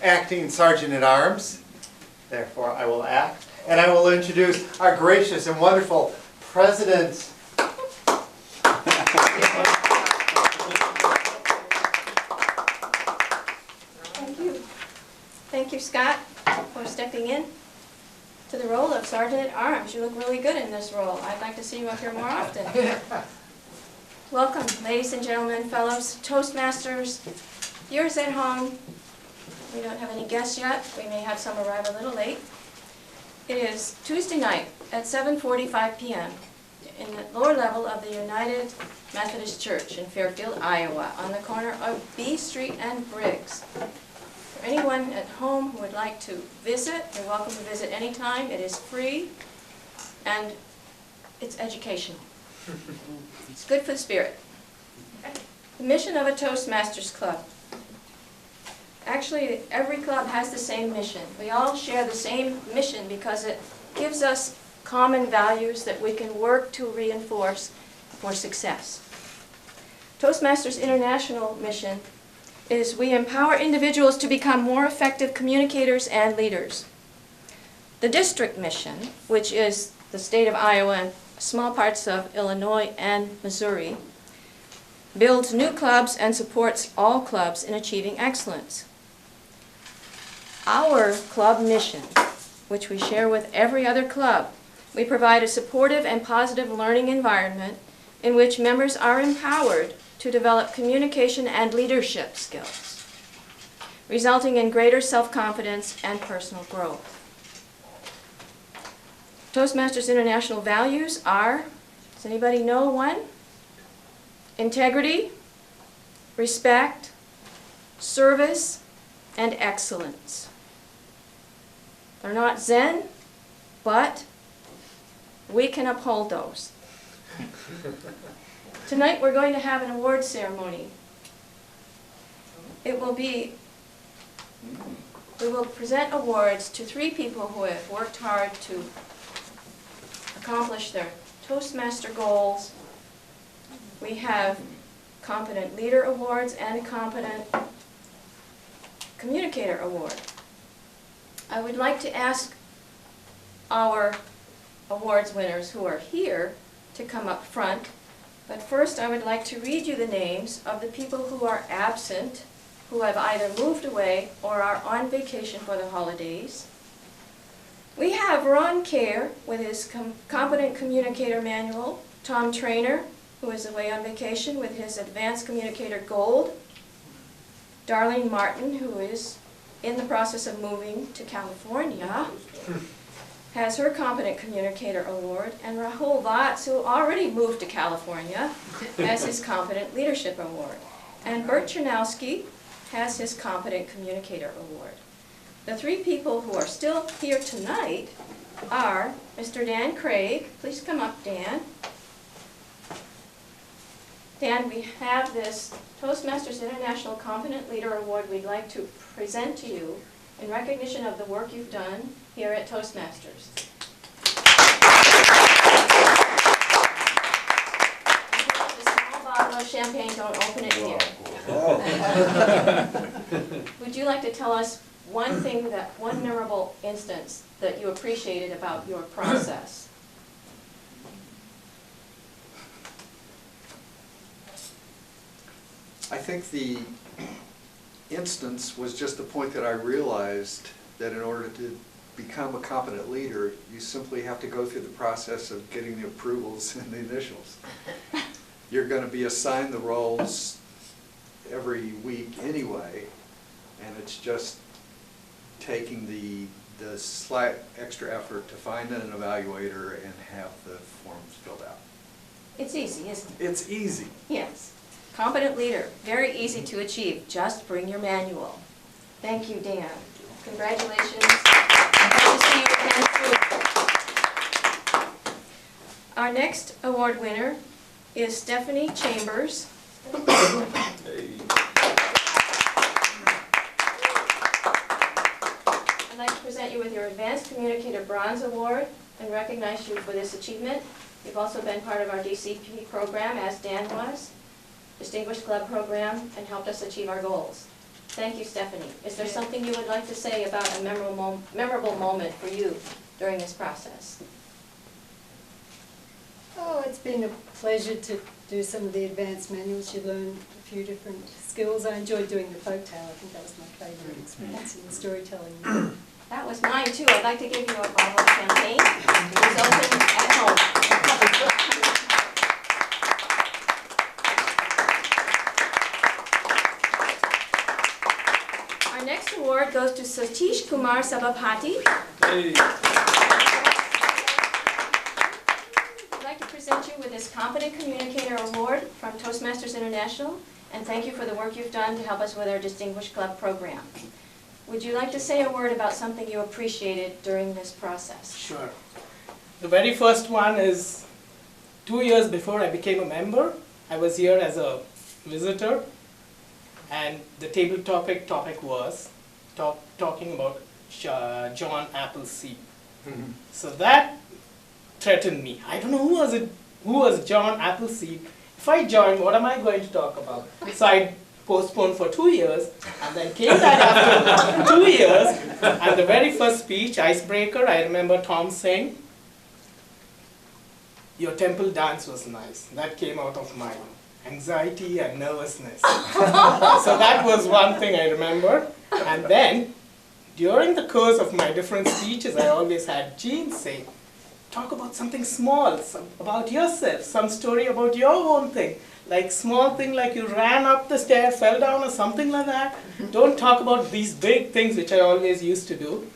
acting Sergeant at Arms, therefore I will act, and I will introduce our gracious and wonderful President. Thank you. Thank you, Scott, for stepping in to the role of Sergeant at Arms. You look really good in this role. I'd like to see you up here more often. Welcome, ladies and gentlemen, fellows Toastmasters, viewers at home. We don't have any guests yet. We may have some arrive a little late. It is Tuesday night at 7:45 p.m. in the lower level of the United Methodist Church in Fairfield, Iowa, on the corner of B Street and Briggs. For anyone at home who would like to visit, you're welcome to visit anytime. It is free and it's educational. It's good for the spirit. The mission of a Toastmasters Club. Actually, every club has the same mission. We all share the same mission because it gives us common values that we can work to reinforce for success. Toastmasters International mission is we empower individuals to become more effective communicators and leaders. The district mission, which is the state of Iowa and small parts of Illinois and Missouri, builds new clubs and supports all clubs in achieving excellence. Our club mission, which we share with every other club, we provide a supportive and positive learning environment in which members are empowered to develop communication and leadership skills, resulting in greater self-confidence and personal growth. Toastmasters International values are, does anybody know one? Integrity, respect, service, and excellence. They're not Zen, but we can uphold those. Tonight we're going to have an award ceremony. We will present awards to 3 people who have worked hard to accomplish their Toastmaster goals. We have Competent Leader Awards and a Competent Communicator Award. I would like to ask our awards winners who are here to come up front, but first I would like to read you the names of the people who are absent, who have either moved away or are on vacation for the holidays. We have Ron Kerr with his Competent Communicator Manual, Tom Trainer, who is away on vacation with his Advanced Communicator Gold, Darlene Martin, who is in the process of moving to California, has her Competent Communicator Award, and Rahul Vatz, who already moved to California, has his Competent Leadership Award. And Bert Chernowski has his Competent Communicator Award. The 3 people who are still here tonight are Mr. Dan Craig. Please come up, Dan. Dan, we have this Toastmasters International Competent Leader Award we'd like to present to you in recognition of the work you've done here at Toastmasters. It's a small bottle of champagne, don't open it here. Would you like to tell us one memorable instance that you appreciated about your process? I think the instance was just the point that I realized that in order to become a competent leader, you simply have to go through the process of getting the approvals and the initials. You're going to be assigned the roles every week anyway, and it's just taking the slight extra effort to find an evaluator and have the forms filled out. It's easy, isn't it? It's easy. Yes. Competent leader, very easy to achieve. Just bring your manual. Thank you, Dan. Congratulations. Nice to see you again, too. Our next award winner is Stephanie Chambers. I'd like to present you with your Advanced Communicator Bronze Award and recognize you for this achievement. You've also been part of our DCP program, as Dan was, Distinguished Club program, and helped us achieve our goals. Thank you, Stephanie. Is there something you would like to say about a memorable moment for you during this process? Oh, it's been a pleasure to do some of the advanced manuals. You learn a few different skills. I enjoyed doing the folktale. I think that was my favourite experience in storytelling. That was mine too. I'd like to give you a bottle of champagne. It's open at home. Our next award goes to Satish Kumar Sabapati. I'd like to present you with this Competent Communicator Award from Toastmasters International, and thank you for the work you've done to help us with our Distinguished Club program. Would you like to say a word about something you appreciated during this process? Sure. The very first one is 2 years before I became a member, I was here as a visitor, and the table topic was talking about John Appleseed. So that threatened me. I don't know who was John Appleseed. If I join, what am I going to talk about? So I postponed for 2 years, and then came back after 2 years, and the very first speech, icebreaker, I remember Tom saying, "Your temple dance was nice." That came out of my anxiety and nervousness. So that was one thing I remember. And then, during the course of my different speeches, I always had Jean say, "Talk about something small, about yourself, some story about your own thing. Like small thing like you ran up the stair, fell down or something like that. Don't talk about these big things," which I always used to do.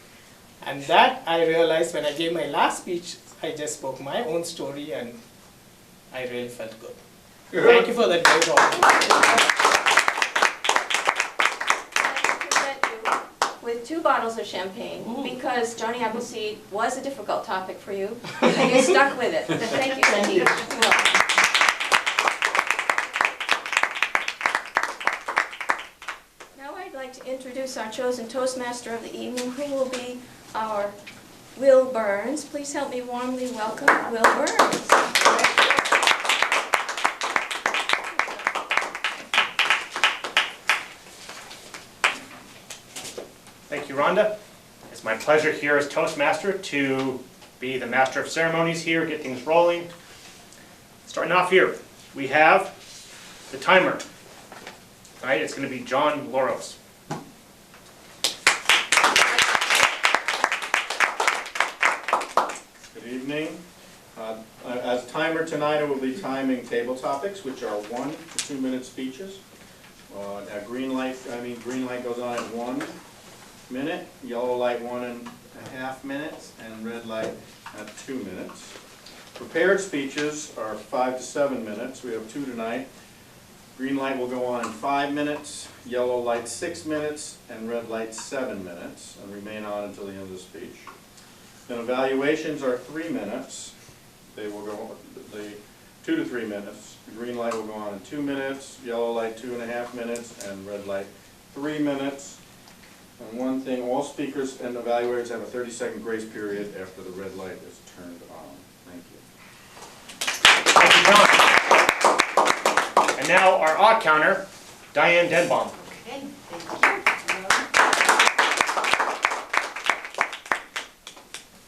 And that I realized when I gave my last speech, I just spoke my own story and I really felt good. Thank you for that great honor. With 2 bottles of champagne, because Johnny Appleseed was a difficult topic for you, and you stuck with it. Thank you, Cindy. You're welcome. Now I'd like to introduce our chosen Toastmaster of the evening, who will be our Will Burns. Please help me warmly welcome Will Burns. Thank you, Rhonda. It's my pleasure here as Toastmaster to be the Master of Ceremonies here, get things rolling. Starting off here, we have the timer. All right, it's going to be John Loros. Good evening. As timer tonight, I will be timing table topics, which are 1 to 2 minute speeches. Green light goes on at 1 minute, yellow light 1.5 minutes, and red light at 2 minutes. Prepared speeches are 5 to 7 minutes. We have 2 tonight. Green light will go on in 5 minutes, yellow light 6 minutes, and red light 7 minutes, and remain on until the end of the speech. Then evaluations are 3 minutes. They will go 2 to 3 minutes. The green light will go on in 2 minutes, yellow light 2.5 minutes, and red light 3 minutes. And one thing, all speakers and evaluators have a 30-second grace period after the red light is turned on. Thank you. Thank you, John. And now our odd counter, Diane Denbaum. Okay, thank you.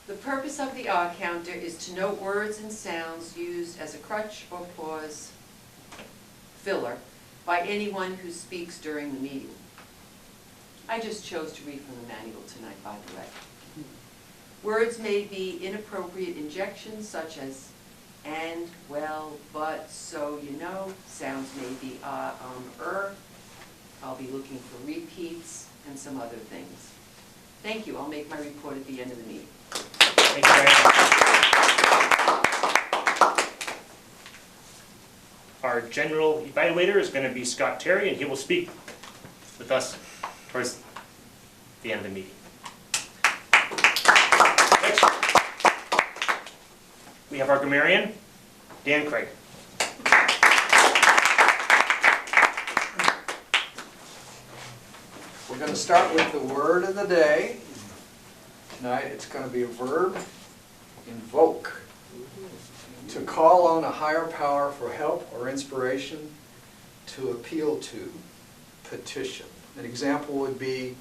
The purpose of the odd counter is to note words and sounds used as a crutch or pause filler by anyone who speaks during the meeting. I just chose to read from the manual tonight, by the way. Words may be inappropriate injections such as and, well, but, so, you know. Sounds may be I'll be looking for repeats and some other things. Thank you. I'll make my report at the end of the meeting. Thank you very much. Our general evaluator is going to be Scott Terry, and he will speak with us towards the end of the meeting. Next, we have our grammarian, Dan Craig. We're going to start with the word of the day. Tonight it's going to be a verb, invoke. To call on a higher power for help or inspiration, to appeal to, petition. An example would be,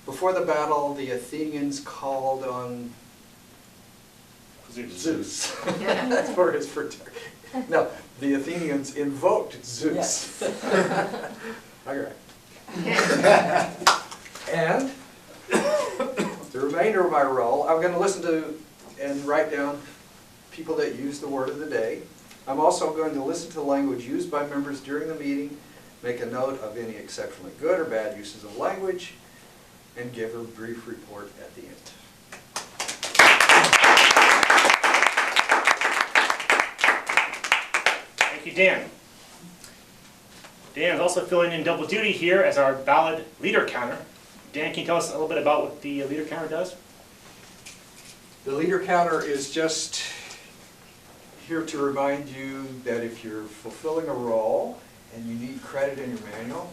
before the battle, the Athenians called on Zeus. That's for his fraternity. No, the Athenians invoked Zeus. Okay. And the remainder of my role, I'm going to listen to and write down people that use the word of the day. I'm also going to listen to the language used by members during the meeting, make a note of any exceptionally good or bad uses of language, and give a brief report at the end. Thank you, Dan. Dan is also filling in double duty here as our ballot leader counter. Dan, can you tell us a little bit about what the leader counter does? The leader counter is just here to remind you that if you're fulfilling a role and you need credit in your manual,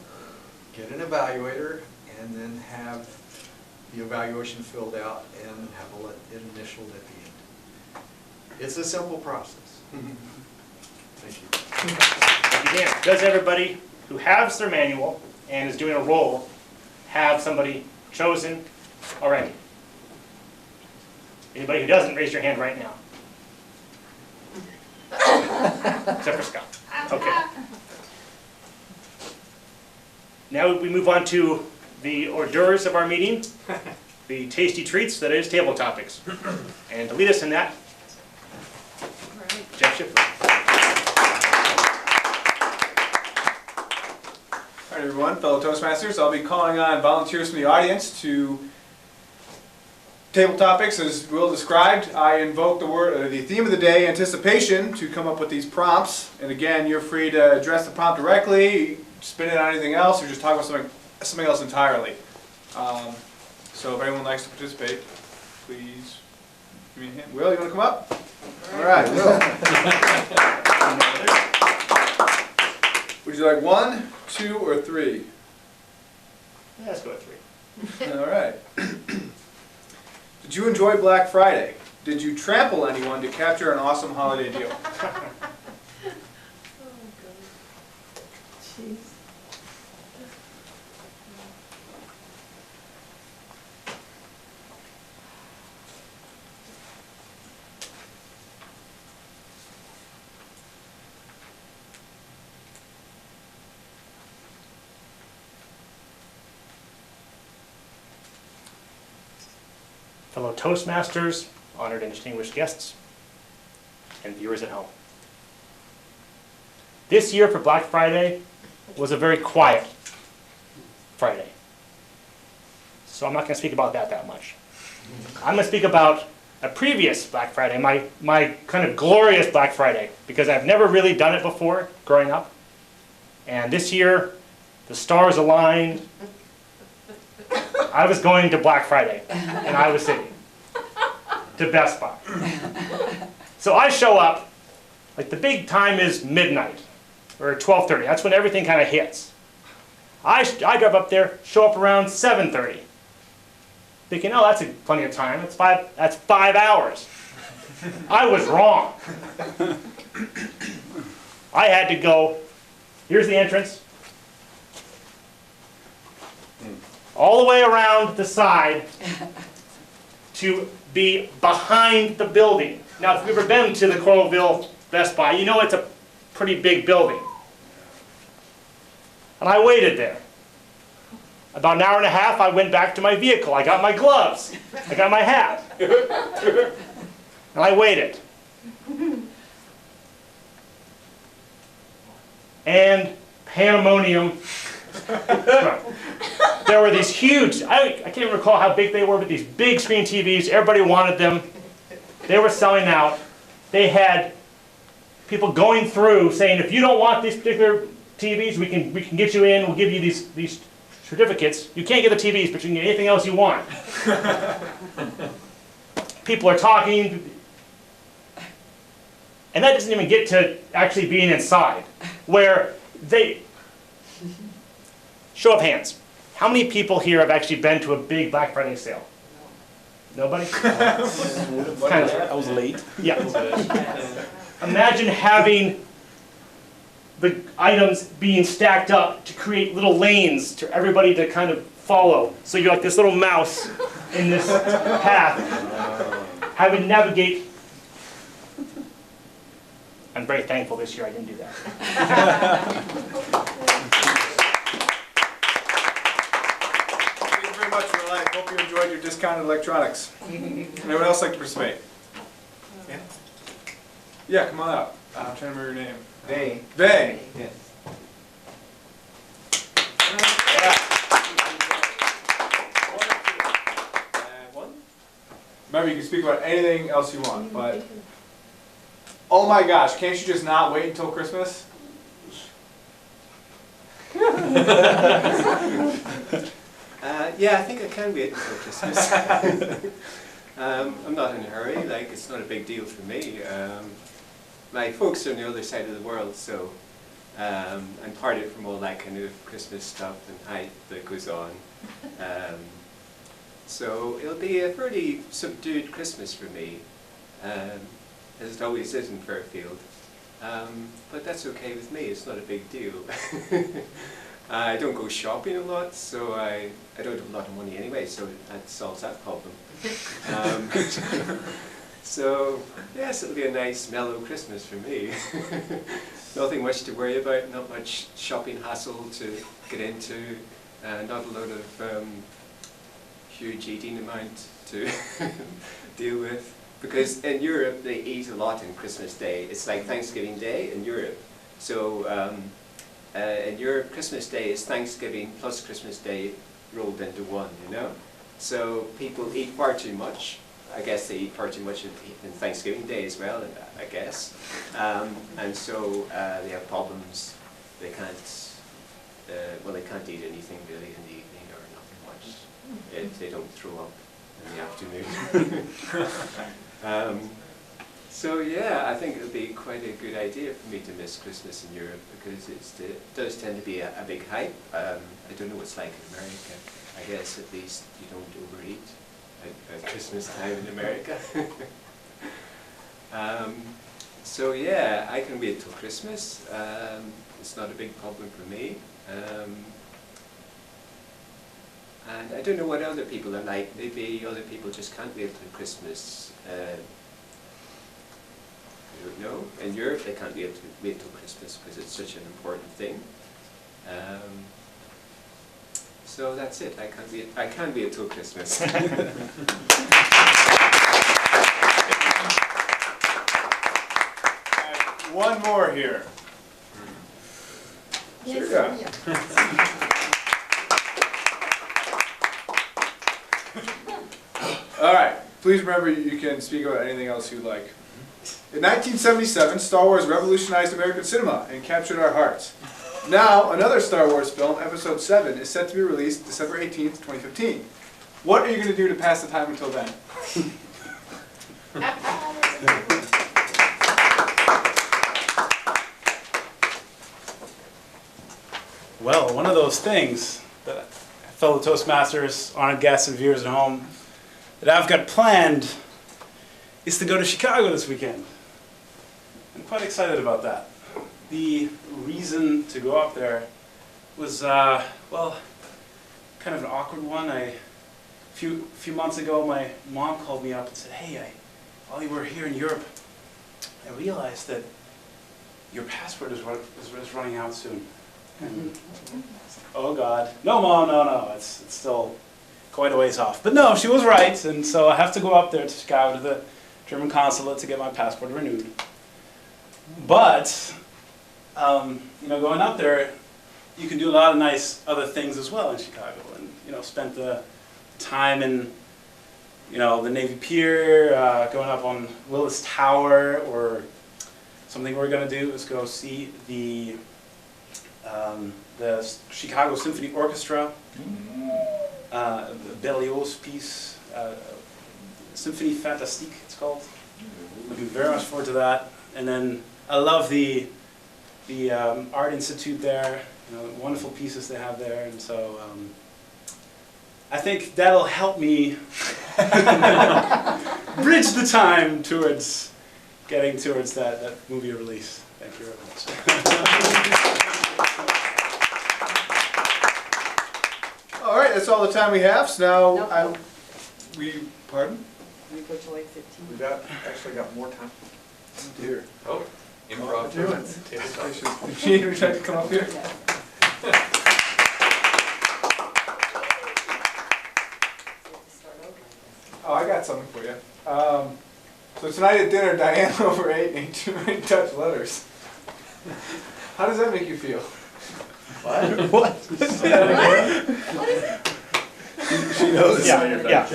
get an evaluator and then have the evaluation filled out and have it initialed at the end. It's a simple process. Thank you. Thank you, Dan. Does everybody who has their manual and is doing a role have somebody chosen already? Anybody who doesn't, raise your hand right now. Except for Scott. Okay. Now we move on to the hors d'oeuvres of our meeting, the tasty treats that is table topics. And to lead us in that, Jeff Shipley. All right, everyone, fellow Toastmasters, I'll be calling on volunteers from the audience to table topics, as Will described. I invoke the theme of the day, anticipation, to come up with these prompts. And again, you're free to address the prompt directly, spin it on anything else, or just talk about something else entirely. So if anyone likes to participate, please give me a hand. Will, you want to come up? All right, Will. Would you like 1, 2, or 3? Yeah, let's go with 3. All right. Did you enjoy Black Friday? Did you trample anyone to capture an awesome holiday deal? Fellow Toastmasters, honored and distinguished guests, and viewers at home. This year for Black Friday was a very quiet Friday. So I'm not going to speak about that much. I'm going to speak about a previous Black Friday, my kind of glorious Black Friday, because I've never really done it before growing up. And this year, the stars aligned. I was going to Black Friday in Iowa City, to Best Buy. So I show up, like the big time is midnight, or 12:30. That's when everything kind of hits. I drive up there, show up around 7:30, thinking, oh, that's plenty of time. That's 5 hours. I was wrong. I had to go, here's the entrance, all the way around the side to be behind the building. Now, if you've ever been to the Coralville Best Buy, you know it's a pretty big building. And I waited there. About an hour and a half, I went back to my vehicle. I got my gloves. I got my hat. And I waited. And pandemonium. There were these huge, I can't even recall how big they were, but these big screen TVs, everybody wanted them. They were selling out. They had people going through saying, if you don't want these particular TVs, we can get you in, we'll give you these certificates. You can't get the TVs, but you can get anything else you want. People are talking. And that doesn't even get to actually being inside, where they... Show of hands. How many people here have actually been to a big Black Friday sale? Nobody? I was late. Yeah. Imagine having the items being stacked up to create little lanes to everybody to kind of follow. So you're like this little mouse in this path, having to navigate. I'm very thankful this year I didn't do that. Thank you very much for your life. Hope you enjoyed your discounted electronics. Anyone else like to participate? Yeah. Yeah, come on up. I'm trying to remember your name. They. Vay. Yes. One. Remember, you can speak about anything else you want, but oh my gosh, can't you just not wait until Christmas? Yeah, I think I can wait until Christmas. I'm not in a hurry, like it's not a big deal for me. My folks are on the other side of the world, so I'm parted from all that kind of Christmas stuff and hype that goes on. So it'll be a fairly subdued Christmas for me, as it always is in Fairfield. But that's okay with me, it's not a big deal. I don't go shopping a lot, so I don't have a lot of money anyway, so that solves that problem. So, yes, it'll be a nice, mellow Christmas for me. Nothing much to worry about, not much shopping hassle to get into, not a lot of huge eating amount to deal with. Because in Europe, they eat a lot on Christmas Day. It's like Thanksgiving Day in Europe. So, in Europe, Christmas Day is Thanksgiving plus Christmas Day rolled into one, you know? So people eat far too much. I guess they eat far too much in Thanksgiving Day as well, I guess. And so they have problems. They can't, well, they can't eat anything really in the evening or nothing much if they don't throw up in the afternoon. So yeah, I think it would be quite a good idea for me to miss Christmas in Europe because it does tend to be a big hype. I don't know what it's like in America. I guess at least you don't overeat at Christmas time in America. So yeah, I can wait till Christmas. It's not a big problem for me. And I don't know what other people are like. Maybe other people just can't wait till Christmas. I don't know. In Europe, they can't wait till Christmas because it's such an important thing. So that's it. I can't wait till Christmas. One more here. Yes, Sure. All right. Please remember you can speak about anything else you like. In 1977, Star Wars revolutionized American cinema and captured our hearts. Now, another Star Wars film, Episode 7, is set to be released December 18th, 2015. What are you going to do to pass the time until then? Well, one of those things that fellow Toastmasters, honored guests, and viewers at home, that I've got planned is to go to Chicago this weekend. I'm quite excited about that. The reason to go up there was, well, kind of an awkward one. A few months ago, my mom called me up and said, "Hey, while you were here in Europe, I realized that your passport is running out soon." And, oh God, no, Mom, no, it's still quite a ways off. But no, she was right, and so I have to go up there to Chicago to the German consulate to get my passport renewed. But going up there, you can do a lot of nice other things as well in Chicago, and spent the time in the Navy Pier, going up on Willis Tower, or something we're going to do is go see the Chicago Symphony Orchestra, Berlioz piece, Symphonie Fantastique it's called. Looking very much forward to that. And then I love the Art Institute there, wonderful pieces they have there, and so I think that'll help me bridge the time towards getting towards that movie release. Thank you very much. All right, that's all the time we have, so Nope. now, pardon? We go to like 15. We actually got more time. Oh dear. Oh, improv. Gene, would you like to come up here? Oh, I got something for you. So tonight at dinner, Diane ate too many Dutch letters. How does that make you feel? What? She knows. Yeah.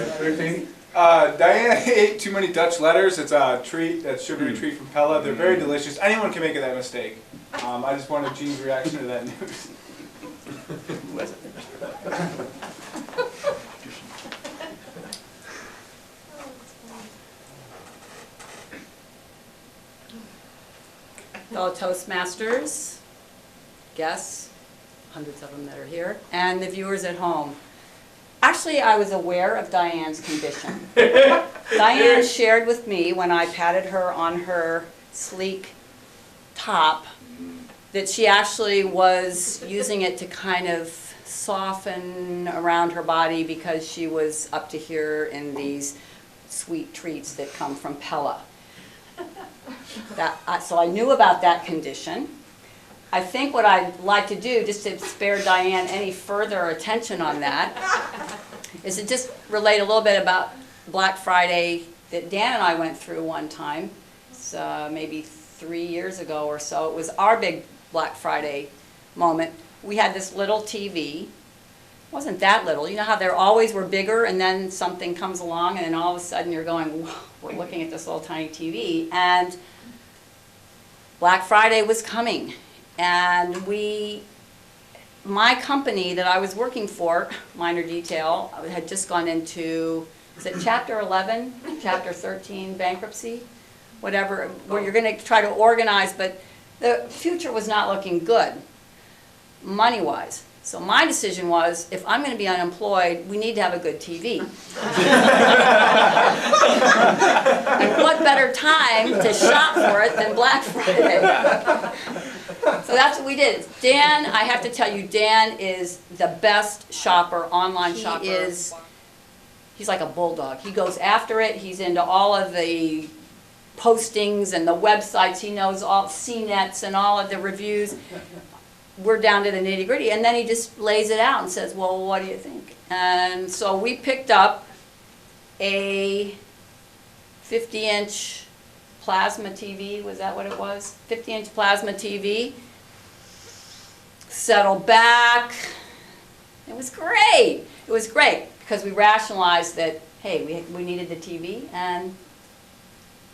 Diane ate too many Dutch letters. It's a treat, that's sugary treat from Pella. They're very delicious. Anyone can make that mistake. I just wanted Gene's reaction to that news. Fellow Toastmasters, guests, hundreds of them that are here, and the viewers at home. Actually, I was aware of Diane's condition. Diane shared with me when I patted her on her sleek top that she actually was using it to kind of soften around her body because she was up to here in these sweet treats that come from Pella. So I knew about that condition. I think what I'd like to do, just to spare Diane any further attention on that, is to just relate a little bit about Black Friday that Dan and I went through one time, so maybe 3 years ago or so. It was our big Black Friday moment. We had this little TV. It wasn't that little. You know how there always were bigger and then something comes along and then all of a sudden you're going, whoa, we're looking at this little tiny TV. And Black Friday was coming. And my company that I was working for, Minor Detail, had just gone into, is it Chapter 11, Chapter 13 bankruptcy? Whatever, where you're going to try to organize, but the future was not looking good, money-wise. So my decision was, if I'm going to be unemployed, we need to have a good TV. And what better time to shop for it than Black Friday? So that's what we did. Dan, I have to tell you, Dan is the best shopper, online shopper. He's like a bulldog. He goes after it. He's into all of the postings and the websites. He knows all CNETs and all of the reviews. We're down to the nitty-gritty. And then he just lays it out and says, well, what do you think? And so we picked up a 50-inch plasma TV, was that what it was? 50-inch plasma TV. Settled back. It was great. It was great because we rationalized that, hey, we needed the TV and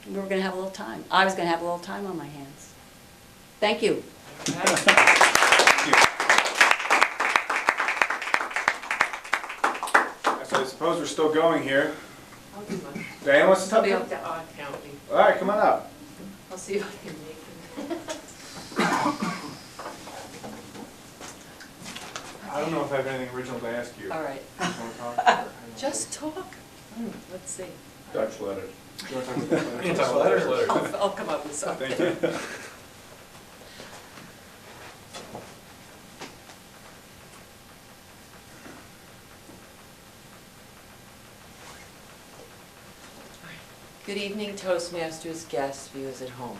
we were going to have a little time. I was going to have a little time on my hands. Thank you. So I suppose we're still going here. I'll do mine. Diane wants to I'll talk? be up to odd counting. All right, come on up. I'll see if I can make it. I don't know if I have anything original to ask you. All right. You wanna talk? Just talk? Let's see. Dutch letters. You want to talk about Can't talk about Dutch letters. I'll come up with something. Thank you. Good evening, Toastmasters, guests, viewers at home.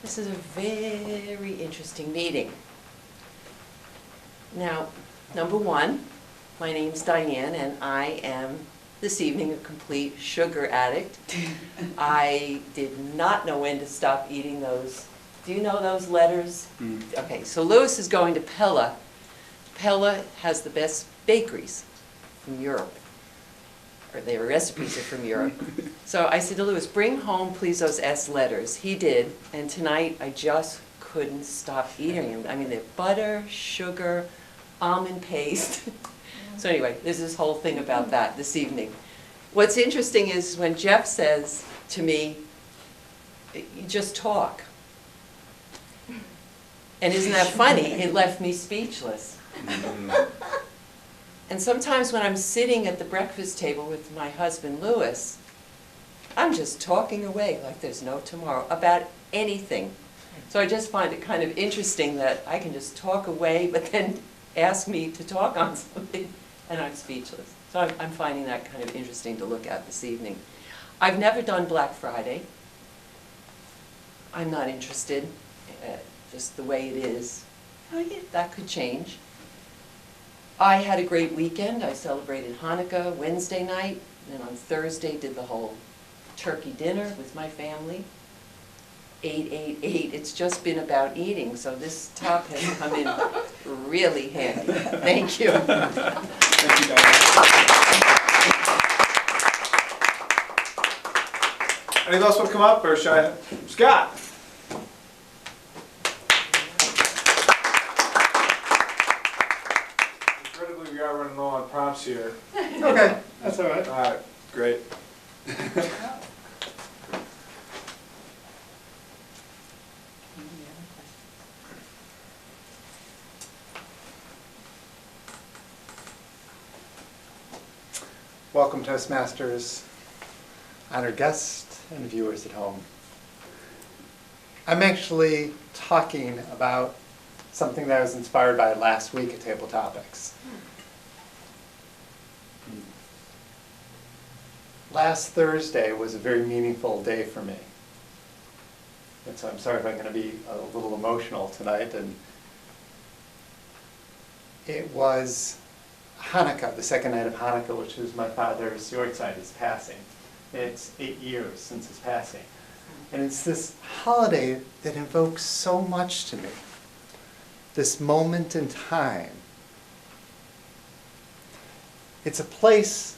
This is a very interesting meeting. Now, number one, my name's Diane, and I am this evening a complete sugar addict. I did not know when to stop eating those. Do you know those letters? Okay, so Lewis is going to Pella. Pella has the best bakeries from Europe. Or their recipes are from Europe. So I said to Lewis, bring home please those S letters. He did, and tonight I just couldn't stop eating them. I mean, they're butter, sugar, almond paste. So anyway, there's this whole thing about that this evening. What's interesting is when Jeff says to me, you just talk. And isn't that funny? It left me speechless. And sometimes when I'm sitting at the breakfast table with my husband, Lewis, I'm just talking away like there's no tomorrow about anything. So I just find it kind of interesting that I can just talk away, but then ask me to talk on something, and I'm speechless. So I'm finding that kind of interesting to look at this evening. I've never done Black Friday. I'm not interested, just the way it is. Oh, yeah, that could change. I had a great weekend. I celebrated Hanukkah Wednesday night, and on Thursday did the whole turkey dinner with my family. 888. It's just been about eating, so this talk has come in really handy. Thank you. Thank you, Diane. Anyone else want to come up, or should I? Scott? Regrettably, we are running low on prompts here. Okay, that's all right. All right, great. Welcome, Toastmasters, honored guests, and viewers at home. I'm actually talking about something that I was inspired by last week at Table Topics. Last Thursday was a very meaningful day for me. And so I'm sorry if I'm going to be a little emotional tonight. And it was Hanukkah, the second night of Hanukkah, which was my father's Yortzeit, his passing. It's 8 years since his passing. And it's this holiday that invokes so much to me. This moment in time. It's a place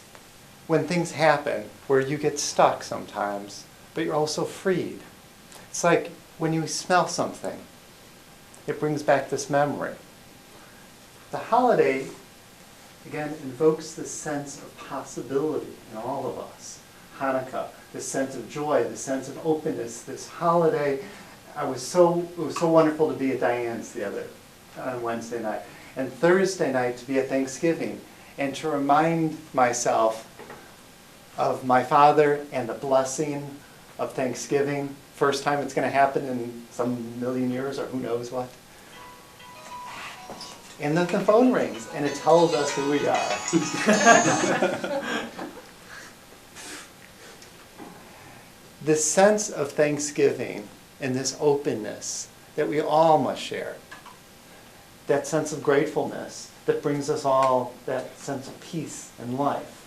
when things happen where you get stuck sometimes, but you're also freed. It's like when you smell something, it brings back this memory. The holiday, again, invokes this sense of possibility in all of us. Hanukkah, this sense of joy, this sense of openness, this holiday. It was so wonderful to be at Diane's on Wednesday night. And Thursday night to be at Thanksgiving and to remind myself of my father and the blessing of Thanksgiving. First time it's going to happen in some million years or who knows what. And then the phone rings and it tells us who we are. This sense of Thanksgiving and this openness that we all must share. That sense of gratefulness that brings us all that sense of peace and life.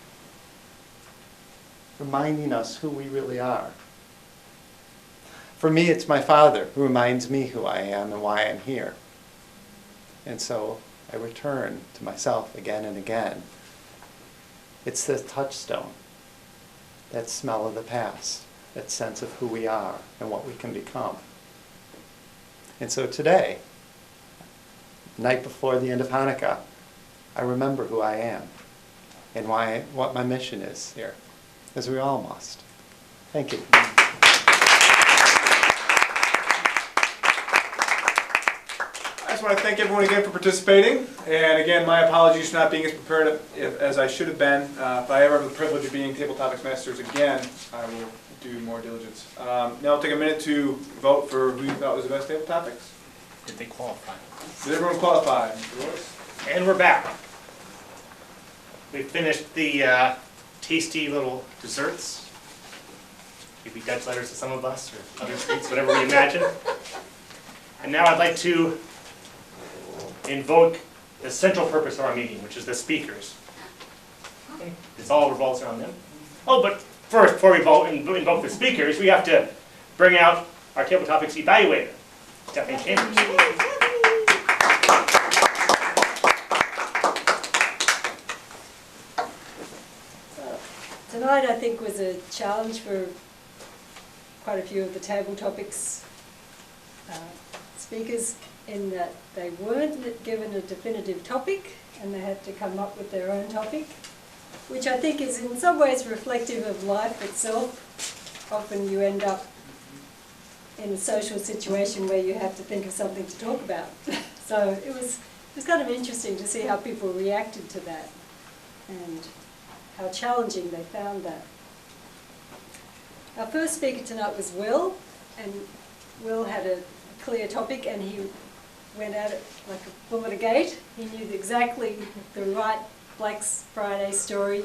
Reminding us who we really are. For me, it's my father who reminds me who I am and why I'm here. And so I return to myself again and again. It's the touchstone, that smell of the past, that sense of who we are and what we can become. And so today, night before the end of Hanukkah, I remember who I am and what my mission is here, as we all must. Thank you. I just want to thank everyone again for participating, and again, my apologies for not being as prepared as I should have been. If I ever have the privilege of being Table Topics Masters again, I will do more diligence. Now I'll take a minute to vote for who you thought was the best Table Topics. Did they qualify? Did everyone qualify? And we're back. We finished the tasty little desserts. Maybe Dutch letters to some of us, or other sweets, whatever we imagine. And now I'd like to invoke the central purpose of our meeting, which is the speakers. This all revolves around them. Oh, but first, before we invoke the speakers, we have to bring out our Table Topics evaluator, Stephanie Chambers. Tonight, I think, was a challenge for quite a few of the Table Topics speakers, in that they weren't given a definitive topic and they had to come up with their own topic, which I think is in some ways reflective of life itself. Often you end up in a social situation where you have to think of something to talk about. So it was kind of interesting to see how people reacted to that and how challenging they found that. Our first speaker tonight was Will, and Will had a clear topic, and he went at it like a bull at a gate. He knew exactly the right Black Friday story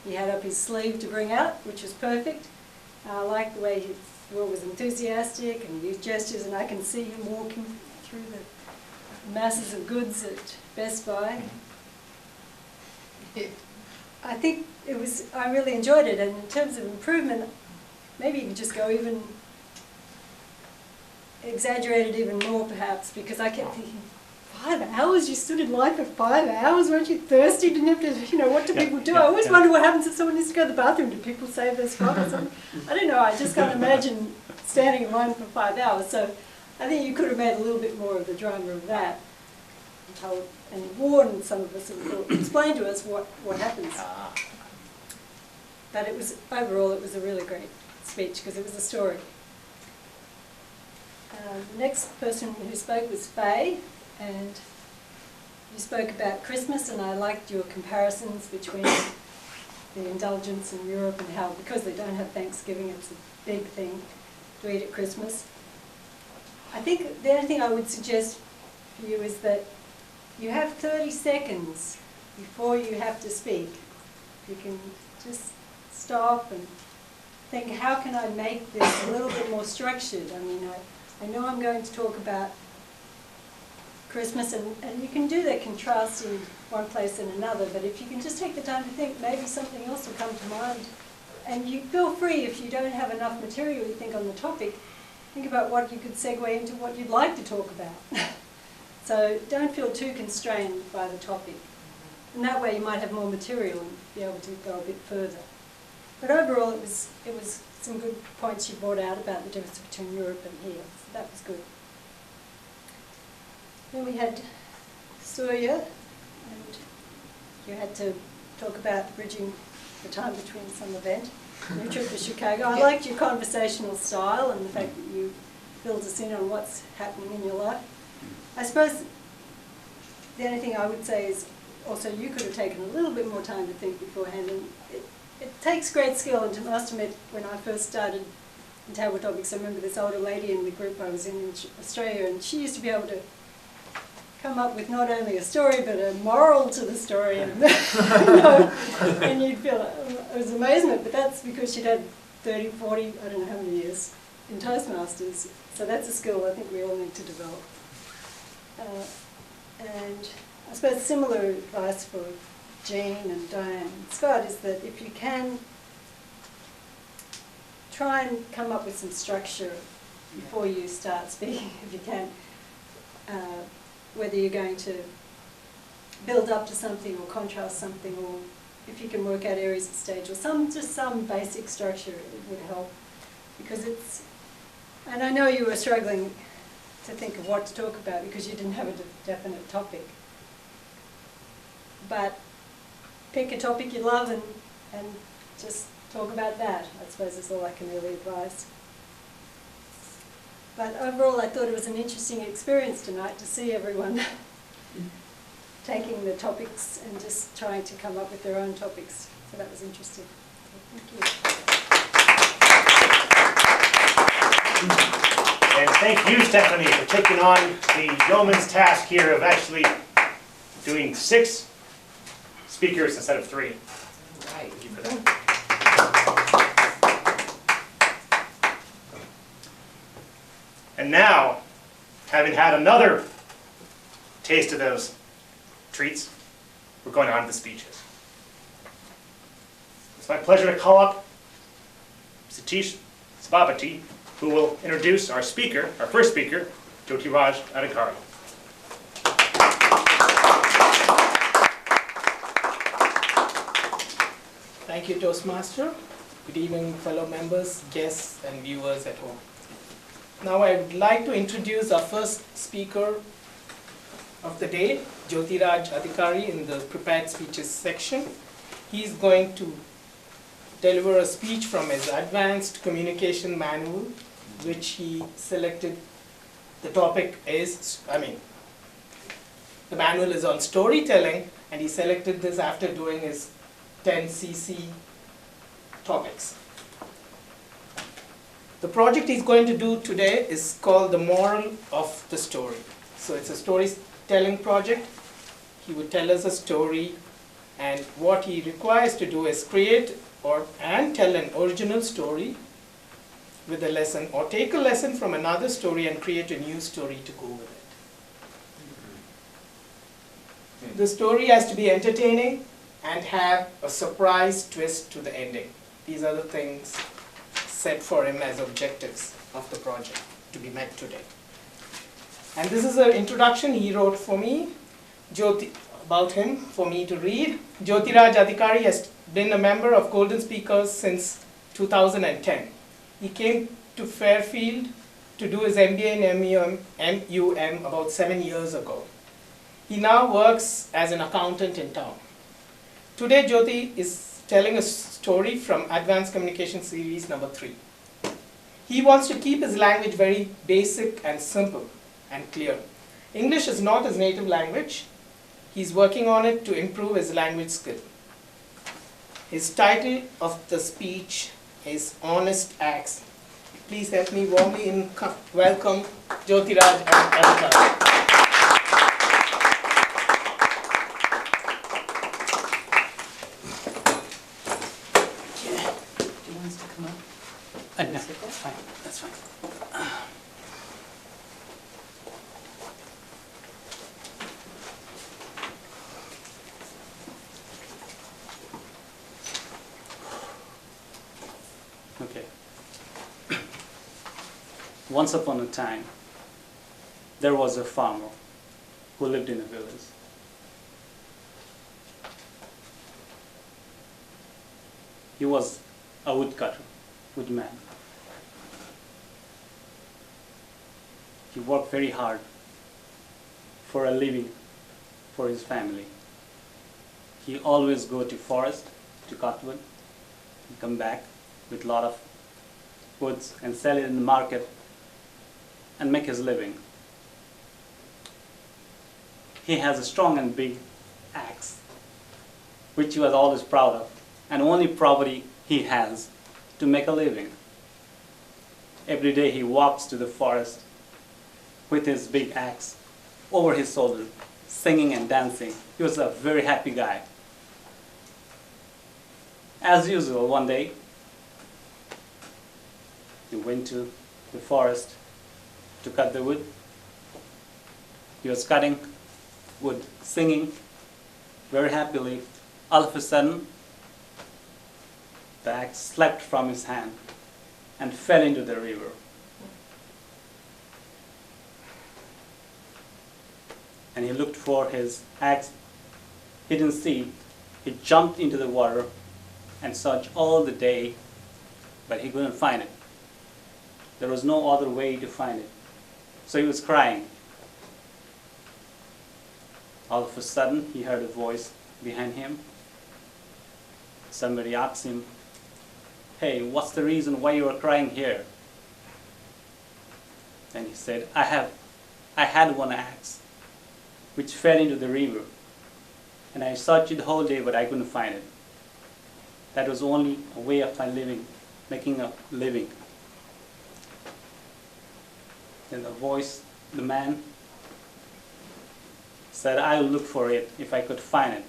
he had up his sleeve to bring out, which was perfect. I liked the way Will was enthusiastic and used gestures, and I can see him walking through the masses of goods at Best Buy. I think I really enjoyed it, and in terms of improvement, maybe you could just go even, exaggerate it even more perhaps, because I kept thinking, 5 hours? You stood in line for 5 hours? Weren't you thirsty? Didn't have to, what do people do? I always wonder what happens if someone needs to go to the bathroom. Do people save their spot or something? I don't know, I just can't imagine standing in line for 5 hours. So I think you could have made a little bit more of the drama of that. And warned some of us, and explained to us what happens. But overall it was a really great speech because it was a story. The next person who spoke was Faye, and you spoke about Christmas, and I liked your comparisons between the indulgence in Europe and how, because they don't have Thanksgiving, it's a big thing to eat at Christmas. I think the only thing I would suggest for you is that you have 30 seconds before you have to speak. You can just stop and think, how can I make this a little bit more structured? I mean, I know I'm going to talk about Christmas, and you can do that contrast in one place and another, but if you can just take the time to think, maybe something else will come to mind. And you feel free, if you don't have enough material you think on the topic, think about what you could segue into what you'd like to talk about. So don't feel too constrained by the topic. And that way you might have more material and be able to go a bit further. But overall it was some good points you brought out about the difference between Europe and here. So that was good. Then we had Surya, and you had to talk about bridging the time between some event, your trip to Chicago. I liked your conversational style and the fact that you filled us in on what's happening in your life. I suppose the only thing I would say is also you could have taken a little bit more time to think beforehand. And it takes great skill, and I must admit, when I first started in table topics, I remember this older lady in the group I was in Australia, and she used to be able to come up with not only a story but a moral to the story, and and you'd feel it was amazement. But that's because she'd had 30, 40, I don't know how many years in Toastmasters. So that's a skill I think we all need to develop. And I suppose similar advice for Jean and Diane and Scott is that if you can, try and come up with some structure before you start speaking, if you can. Whether you're going to build up to something or contrast something, or if you can work out areas of stage, or just some basic structure, it would help. Because and I know you were struggling to think of what to talk about because you didn't have a definite topic. But pick a topic you love and just talk about that, I suppose is all I can really advise. But overall, I thought it was an interesting experience tonight to see everyone taking the topics and just trying to come up with their own topics. So that was interesting. Thank you. And thank you, Stephanie, for taking on the yeoman's task here of actually doing 6 speakers instead of 3. Right. Thank you for that. And now, having had another taste of those treats, we're going on to the speeches. It's my pleasure to call up Satish Sabapati, who will introduce our speaker, our first speaker, Jyotiraj Adhikari. Thank you, Toastmaster. Good evening, fellow members, guests, and viewers at home. Now I would like to introduce our first speaker of the day, Jyotiraj Adhikari, in the prepared speeches section. He's going to deliver a speech from his advanced communication manual, which he selected. The topic is, the manual is on storytelling, and he selected this after doing his 10 CC topics. The project he's going to do today is called The Moral of the Story. So it's a storytelling project. He would tell us a story, and what he requires to do is create and tell an original story with a lesson, or take a lesson from another story and create a new story to go with it. The story has to be entertaining and have a surprise twist to the ending. These are the things set for him as objectives of the project to be met today. And this is an introduction he wrote for me, about him, for me to read. Jyotiraj Adhikari has been a member of Golden Speakers since 2010. He came to Fairfield to do his MBA and MUM about 7 years ago. He now works as an accountant in town. Today, Jyoti is telling a story from Advanced Communication Series number 3. He wants to keep his language very basic and simple and clear. English is not his native language. He's working on it to improve his language skill. His title of the speech is Honest Acts. Please help me warmly welcome Jyotiraj Adhikari. No, that's fine. That's fine. Okay. Once upon a time, there was a farmer who lived in a village. He was a woodcutter, woodman. He worked very hard for a living for his family. He always go to forest to cut wood and come back with a lot of woods and sell it in the market and make his living. He has a strong and big axe, which he was always proud of, and only property he has to make a living. Every day he walks to the forest with his big axe over his shoulder, singing and dancing. He was a very happy guy. As usual, one day, he went to the forest to cut the wood. He was cutting wood, singing very happily. All of a sudden, the axe slipped from his hand and fell into the river. And he looked for his axe. He didn't see it. He jumped into the water and searched all the day, but he couldn't find it. There was no other way to find it. So he was crying. All of a sudden, he heard a voice behind him. Somebody asked him, "Hey, what's the reason why you are crying here?" And he said, I had one axe which fell into the river, and I searched the whole day, but I couldn't find it. That was only a way of my living, making a living. Then the man said, I will look for it if I could find it.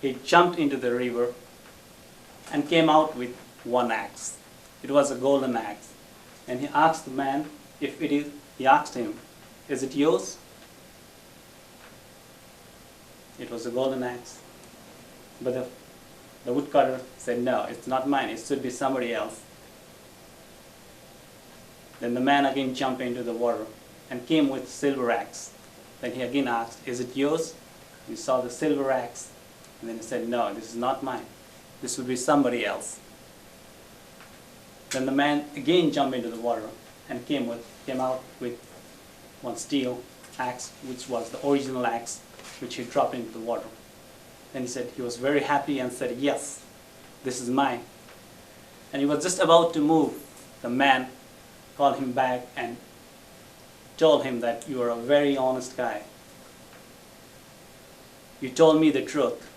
He jumped into the river and came out with one axe. It was a golden axe. And he asked the man if it is, he asked him, is it yours? It was a golden axe. But the woodcutter said, no, it's not mine, it should be somebody else. Then the man again jumped into the water and came with silver axe. Then he again asked, is it yours? He saw the silver axe, and then he said, no, this is not mine. This will be somebody else. Then the man again jumped into the water and came out with one steel axe, which was the original axe, which he dropped into the water. Then he said he was very happy and said, yes, this is mine. And he was just about to move. The man called him back and told him that you are a very honest guy. You told me the truth.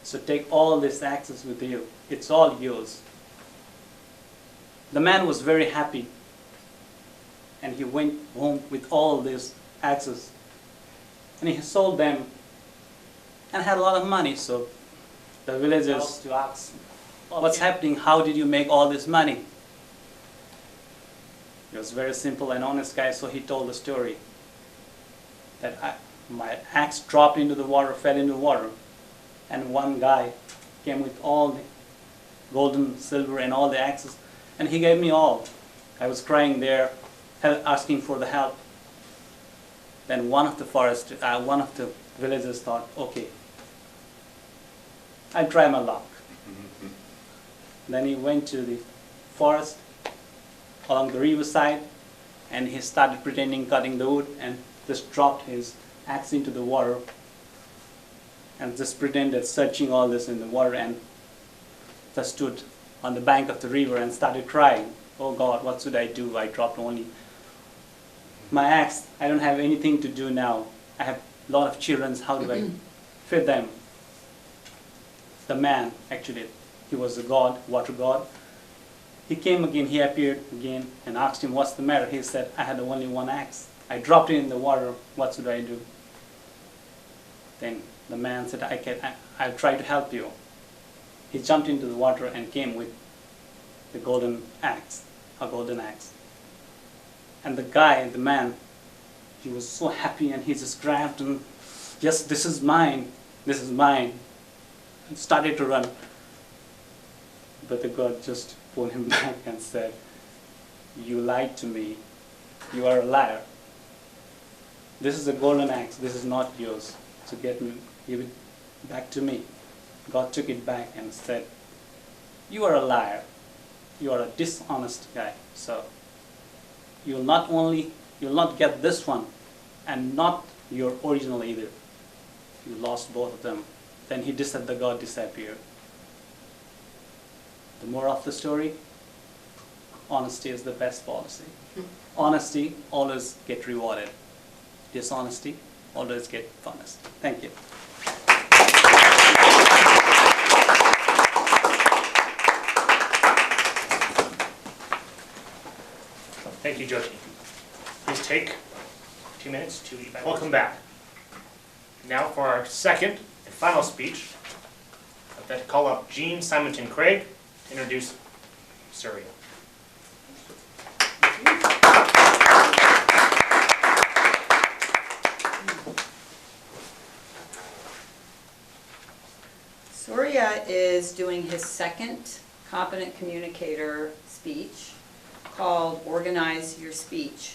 So take all these axes with you. It's all yours. The man was very happy, and he went home with all these axes, and he sold them and had a lot of money. So the villagers to ask, what's happening? How did you make all this money? He was a very simple and honest guy, so he told the story that my axe dropped into the water, fell into the water, and one guy came with all the golden, silver, and all the axes, and he gave me all. I was crying there, asking for the help. Then one of the villagers thought, okay, I'll try my luck. Then he went to the forest along the riverside, and he started pretending cutting the wood, and just dropped his axe into the water, and just pretended searching all this in the water, and just stood on the bank of the river and started crying. Oh God, what should I do? I dropped only my axe. I don't have anything to do now. I have a lot of children. How do I feed them? The man, actually, he was a god, water god. He came again, he appeared again, and asked him, what's the matter? He said, I had only one axe. I dropped it in the water. What should I do? Then the man said, I'll try to help you. He jumped into the water and came with the golden axe, a golden axe. And the guy, the man, he was so happy, and he just grabbed and, yes, this is mine, and started to run. But the god just pulled him back and said, you lied to me, you are a liar. This is a golden axe, this is not yours, so give it back to me. God took it back and said, you are a liar, you are a dishonest guy, so you'll not get this one, and not your original either. You lost both of them. Then the god disappeared. The moral of the story, honesty is the best policy. Honesty always get rewarded. Dishonesty always get punished. Thank you. Thank you, Jyoti. Please take 2 minutes to eat. Welcome back. Now for our second and final speech, I'd like to call up Jean Simonton Craig to introduce Surya. Surya is doing his second competent communicator speech called Organize Your Speech.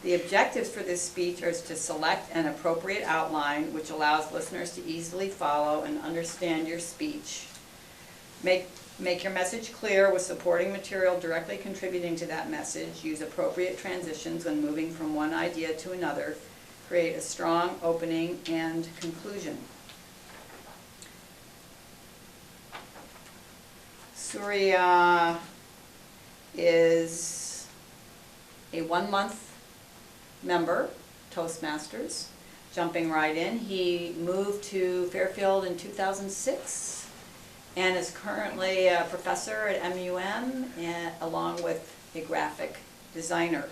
The objectives for this speech are to select an appropriate outline which allows listeners to easily follow and understand your speech. Make your message clear with supporting material directly contributing to that message. Use appropriate transitions when moving from one idea to another. Create a strong opening and conclusion. Surya is a 1-month member, Toastmasters. Jumping right in, he moved to Fairfield in 2006 and is currently a professor at MUM along with a graphic designer.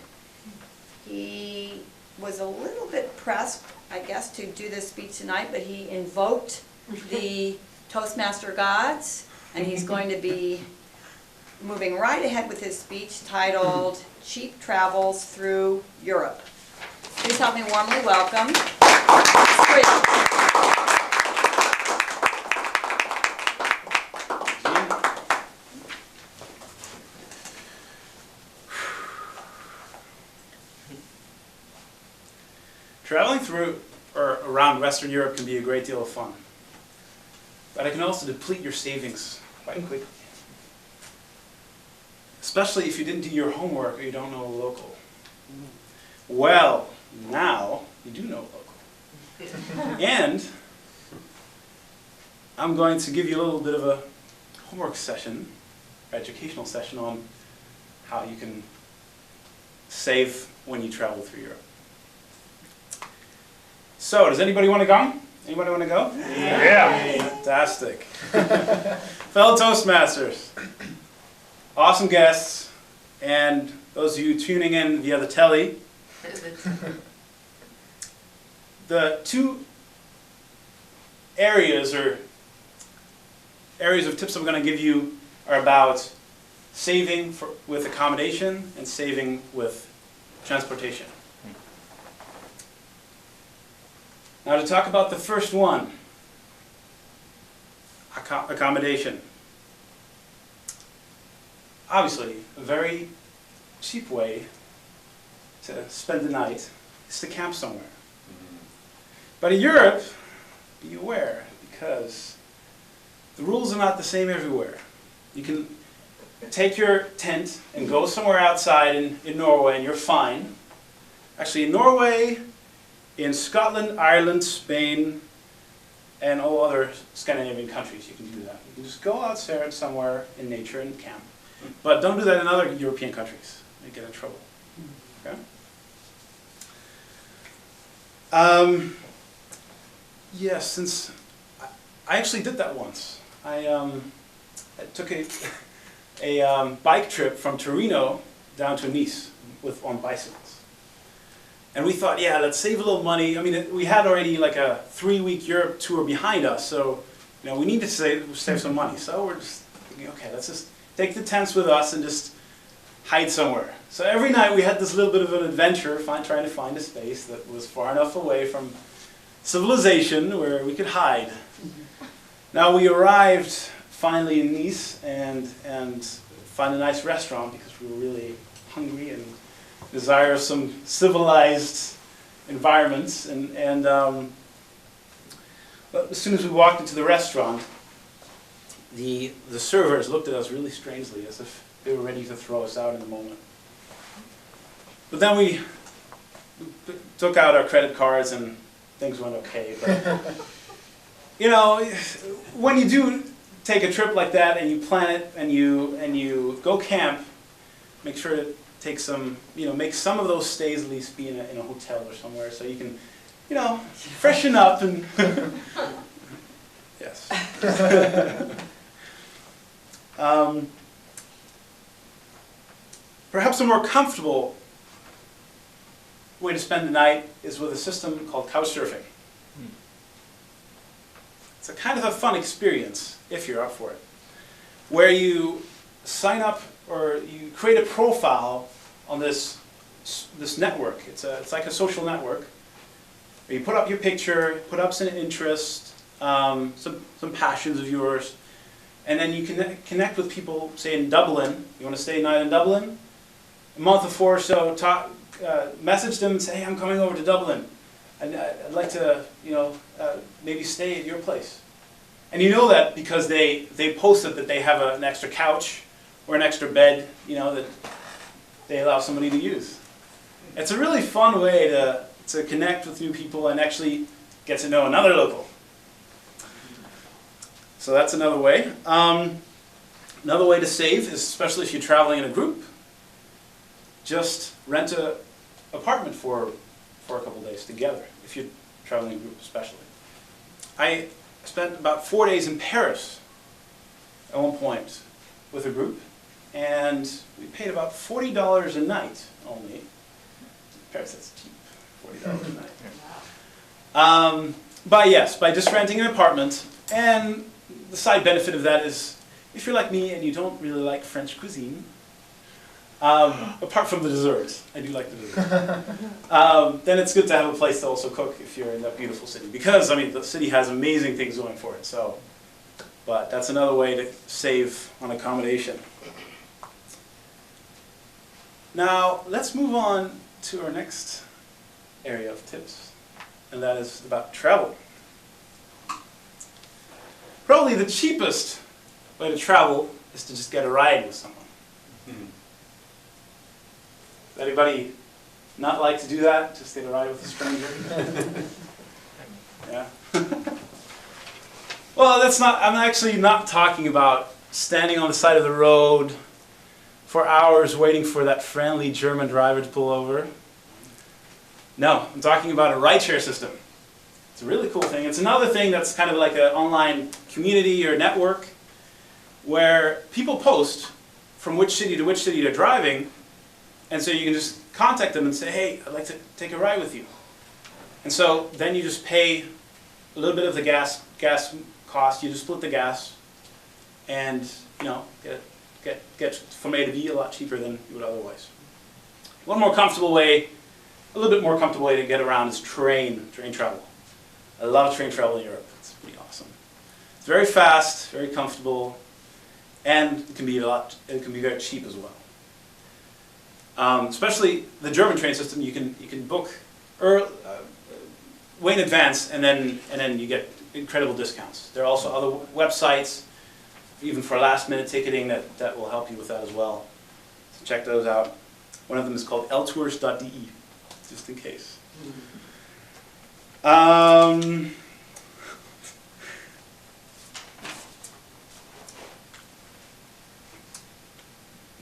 He was a little bit pressed, I guess, to do this speech tonight, but he invoked the Toastmaster gods, and he's going to be moving right ahead with his speech titled Cheap Travels Through Europe. Please help me warmly welcome Briggs. Traveling through or around Western Europe can be a great deal of fun, but it can also deplete your savings quite quickly. Especially if you didn't do your homework or you don't know a local. Well, now you do know a local. And I'm going to give you a little bit of a homework session, educational session on how you can save when you travel through Europe. So, does anybody want to go? Anybody want to go? Yeah. Fantastic. Fellow Toastmasters, awesome guests, And those of you tuning in via the telly, the two areas of tips I'm going to give you are about saving with accommodation and saving with transportation. Now to talk about the first one, accommodation. Obviously, a very cheap way to spend the night is to camp somewhere. But in Europe, be aware, because the rules are not the same everywhere. You can take your tent and go somewhere outside in Norway and you're fine. Actually, in Norway, in Scotland, Ireland, Spain, and all other Scandinavian countries, you can do that. You can just go outside somewhere in nature and camp. But don't do that in other European countries. You get in trouble. Okay? Yes, since I actually did that once. I took a bike trip from Torino down to Nice on bicycles. And we thought, yeah, let's save a little money. I mean, we had already like a 3-week Europe tour behind us, so we need to save some money. So we're just thinking, okay, let's just take the tents with us and just hide somewhere. So every night we had this little bit of an adventure, trying to find a space that was far enough away from civilization where we could hide. Now we arrived finally in Nice and found a nice restaurant because we were really hungry and desire some civilized environments. But as soon as we walked into the restaurant, the servers looked at us really strangely, as if they were ready to throw us out in a moment. But then we took out our credit cards and things went okay. But when you do take a trip like that and you plan it and you go camp, make sure to take some, make some of those stays at least be in a hotel or somewhere so you can, freshen up and yes. Perhaps a more comfortable way to spend the night is with a system called couchsurfing. It's a kind of a fun experience, if you're up for it, where you sign up or you create a profile on this network. It's like a social network where you put up your picture, put up some interest, some passions of yours, and then you can connect with people, say in Dublin. You want to stay a night in Dublin? A month before or so, message them and say, hey, I'm coming over to Dublin. I'd like to, maybe stay at your place. And you know that because they posted that they have an extra couch or an extra bed, that they allow somebody to use. It's a really fun way to connect with new people and actually get to know another local. So that's another way. Another way to save is, especially if you're traveling in a group, just rent an apartment for a couple days together, if you're traveling in a group especially. I spent about 4 days in Paris at one point with a group, and we paid about $40 a night only. In Paris, that's cheap, $40 a night. But yes, by just renting an apartment, and the side benefit of that is, if you're like me and you don't really like French cuisine, apart from the desserts, I do like the desserts, then it's good to have a place to also cook if you're in that beautiful city. Because, the city has amazing things going for it, but that's another way to save on accommodation. Now, let's move on to our next area of tips, and that is about travel. Probably the cheapest way to travel is to just get a ride with someone. Does anybody not like to do that? Just get a ride with a stranger? Yeah. Well, I'm actually not talking about standing on the side of the road for hours waiting for that friendly German driver to pull over. No, I'm talking about a rideshare system. It's a really cool thing. It's another thing that's kind of like an online community or network where people post from which city to which city they're driving, and so you can just contact them and say, hey, I'd like to take a ride with you. And so then you just pay a little bit of the gas cost, you just split the gas, and get from A to B a lot cheaper than you would otherwise. One more comfortable way, a little bit more comfortable way to get around is train travel. I love train travel in Europe. It's pretty awesome. It's very fast, very comfortable, and it can be very cheap as well. Especially the German train system, you can book way in advance, and then you get incredible discounts. There are also other websites, even for last-minute ticketing, that will help you with that as well. So check those out. One of them is called ltours.de, just in case.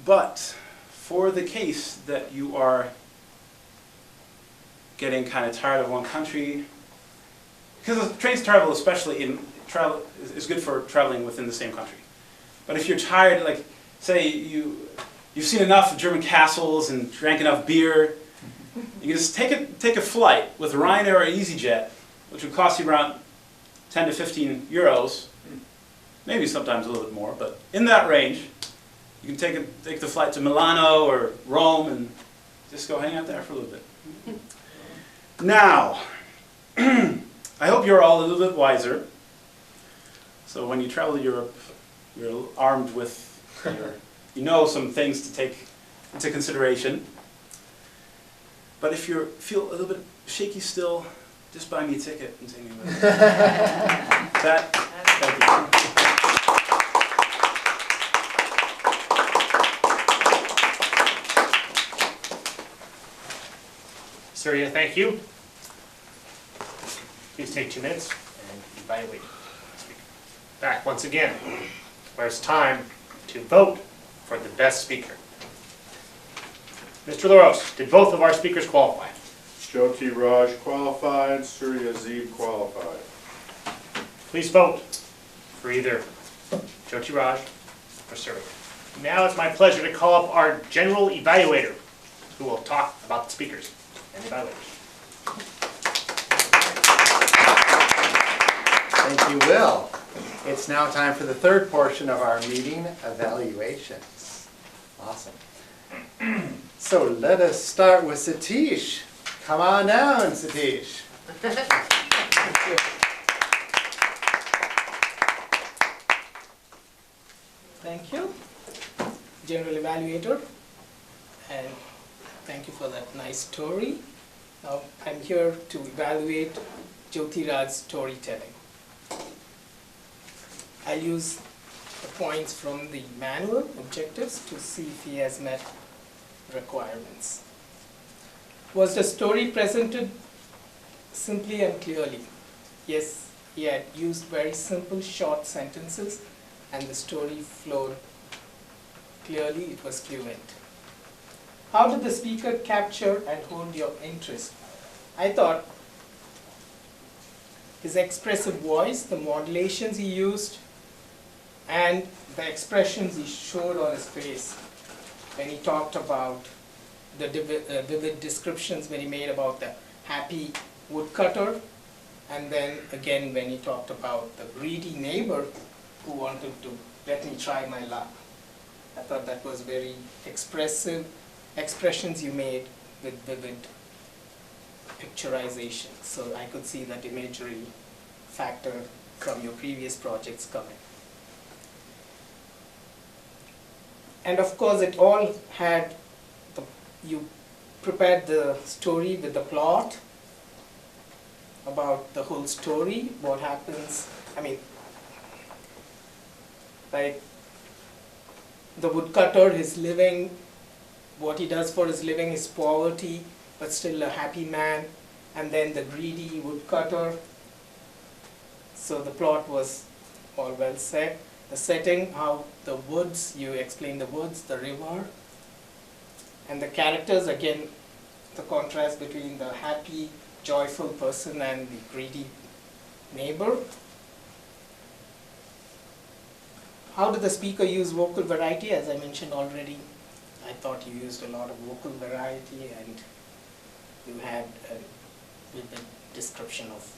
But for the case that you are getting kind of tired of one country, because trains travel, especially in travel, is good for traveling within the same country. But if you're tired, like say you've seen enough of German castles and drank enough beer, you can just take a flight with Ryanair or EasyJet, which would cost you around 10 to 15 euros, maybe sometimes a little bit more, but in that range. You can take the flight to Milano or Rome and just go hang out there for a little bit. Now, I hope you're all a little bit wiser. So when you travel to Europe, you're armed with, you know some things to take into consideration. But if you feel a little bit shaky still, just buy me a ticket and take me with you. Thank you. Surya, thank you. Please take 2 minutes and evaluate. Back once again, where it's time to vote for the best speaker. Mr. LaRose, did both of our speakers qualify? Jyoti Raj qualified, Surya Zeeb qualified. Please vote for either Jyoti Raj or Surya. Now it's my pleasure to call up our general evaluator, who will talk about the speakers and evaluators. Thank you, Will. It's now time for the third portion of our meeting, evaluations. Awesome. So let us start with Satish. Come on down, Satish. Thank you, General Evaluator, and thank you for that nice story. Now I'm here to evaluate Jyoti Raj's storytelling. I'll use the points from the manual objectives to see if he has met requirements. Was the story presented simply and clearly? Yes, he had used very simple short sentences and the story flowed clearly, it was fluent. How did the speaker capture and hold your interest? I thought his expressive voice, the modulations he used, and the expressions he showed on his face when he talked about the vivid descriptions when he made about the happy woodcutter, and then again when he talked about the greedy neighbor who wanted to let me try my luck. I thought that was very expressive expressions you made with vivid picturization. So I could see that imagery factor from your previous projects coming. And of course it all had, you prepared the story with the plot about the whole story, what happens, I mean, like the woodcutter, his living, what he does for his living is poverty, but still a happy man, and then the greedy woodcutter. So the plot was all well set. The setting, how the woods, you explain the woods, the river, and the characters, again, the contrast between the happy, joyful person and the greedy neighbor. how did the speaker use vocal variety? As I mentioned already, I thought you used a lot of vocal variety, and you had a vivid description of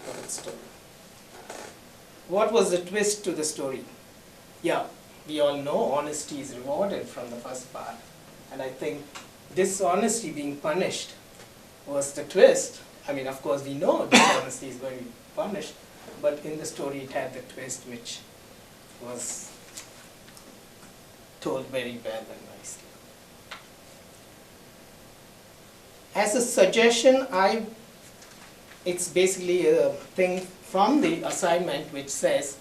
the whole story. What was the twist to the story? Yeah, we all know honesty is rewarded from the first part, and I think dishonesty being punished was the twist. I mean, of course, we know dishonesty is going to be punished, but in the story it had the twist which was told very well and nicely. As a suggestion, it's basically a thing from the assignment which says,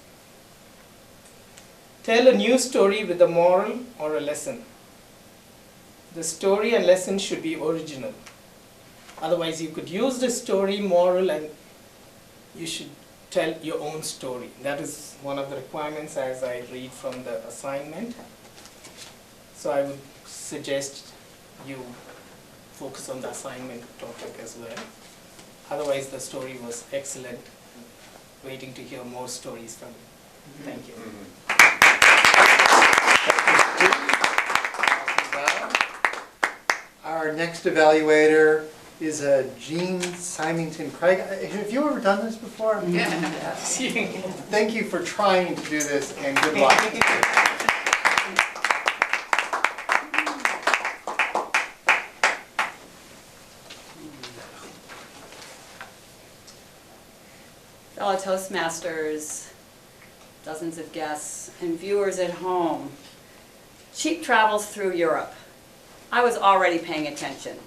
tell a new story with a moral or a lesson. The story and lesson should be original. Otherwise, you could use the story, moral, and you should tell your own story. That is one of the requirements as I read from the assignment. So I would suggest you focus on the assignment topic as well. Otherwise, the story was excellent. Waiting to hear more stories from you. Thank you. Our next evaluator is Jean Symington Craig. Have you ever done this before? Yes. Thank you for trying to do this, and good luck. Fellow Toastmasters, dozens of guests, and viewers at home. Cheap travels through Europe. I was already paying attention,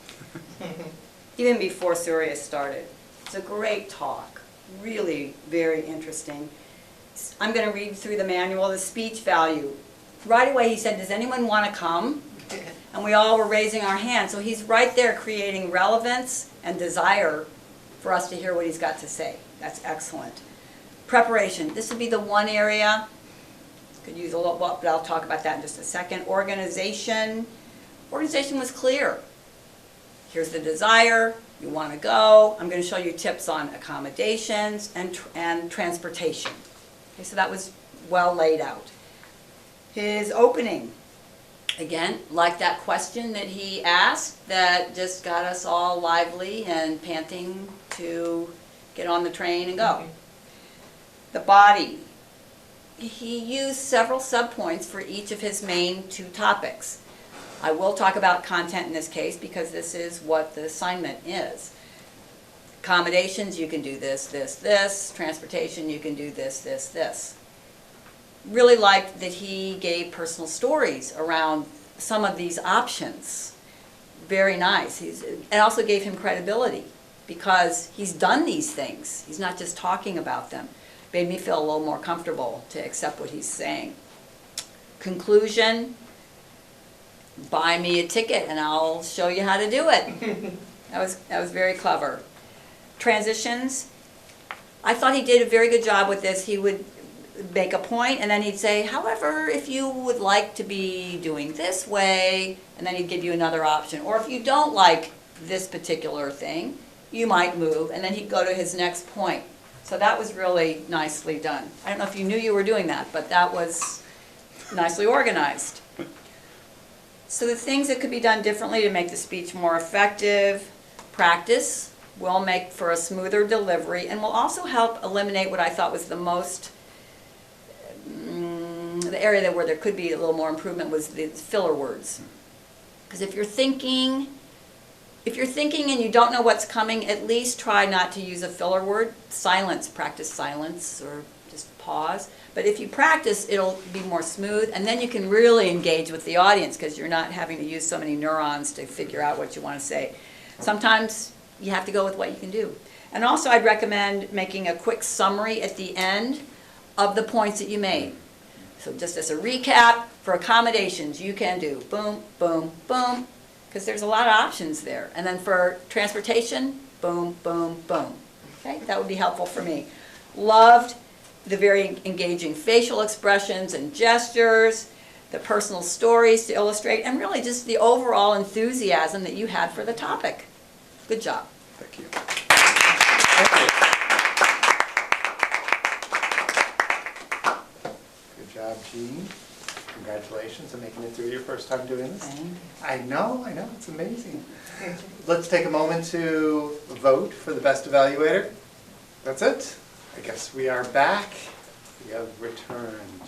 even before Surya started. It's a great talk, really very interesting. I'm going to read through the manual, the speech value. Right away he said, does anyone want to come? And we all were raising our hands. So he's right there creating relevance and desire for us to hear what he's got to say. That's excellent. Preparation. This would be the one area. Could use a little, but I'll talk about that in just a second. Organization. Organization was clear. Here's the desire. You want to go. I'm going to show you tips on accommodations and transportation. Okay, so that was well laid out. His opening. Again, like that question that he asked that just got us all lively and panting to get on the train and go. The body. He used several subpoints for each of his main two topics. I will talk about content in this case because this is what the assignment is. Accommodations, you can do this, this, this. Transportation, you can do this, this, this. Really liked that he gave personal stories around some of these options. Very nice. It also gave him credibility because he's done these things. He's not just talking about them. Made me feel a little more comfortable to accept what he's saying. Conclusion, buy me a ticket and I'll show you how to do it. That was very clever. Transitions, I thought he did a very good job with this. He would make a point and then he'd say, however, if you would like to be doing this way, and then he'd give you another option. Or if you don't like this particular thing, you might move, and then he'd go to his next point. So that was really nicely done. I don't know if you knew you were doing that, but that was nicely organized. So the things that could be done differently to make the speech more effective, practice will make for a smoother delivery and will also help eliminate what I thought was the most, the area where there could be a little more improvement was the filler words. Because if you're thinking and you don't know what's coming, at least try not to use a filler word. Silence, practice silence or just pause. But if you practice, it'll be more smooth, and then you can really engage with the audience because you're not having to use so many neurons to figure out what you want to say. Sometimes you have to go with what you can do. And also I'd recommend making a quick summary at the end of the points that you made. So just as a recap, for accommodations, you can do boom, boom, boom, because there's a lot of options there. And then for transportation, boom, boom, boom. Okay, that would be helpful for me. Loved the very engaging facial expressions and gestures, the personal stories to illustrate, and really just the overall enthusiasm that you had for the topic. Good job. Thank you. Good job, Jean, congratulations on making it through your first time doing this. Thank you. I know, it's amazing. Let's take a moment to vote for the best evaluator. That's it. I guess we are back. We have returned.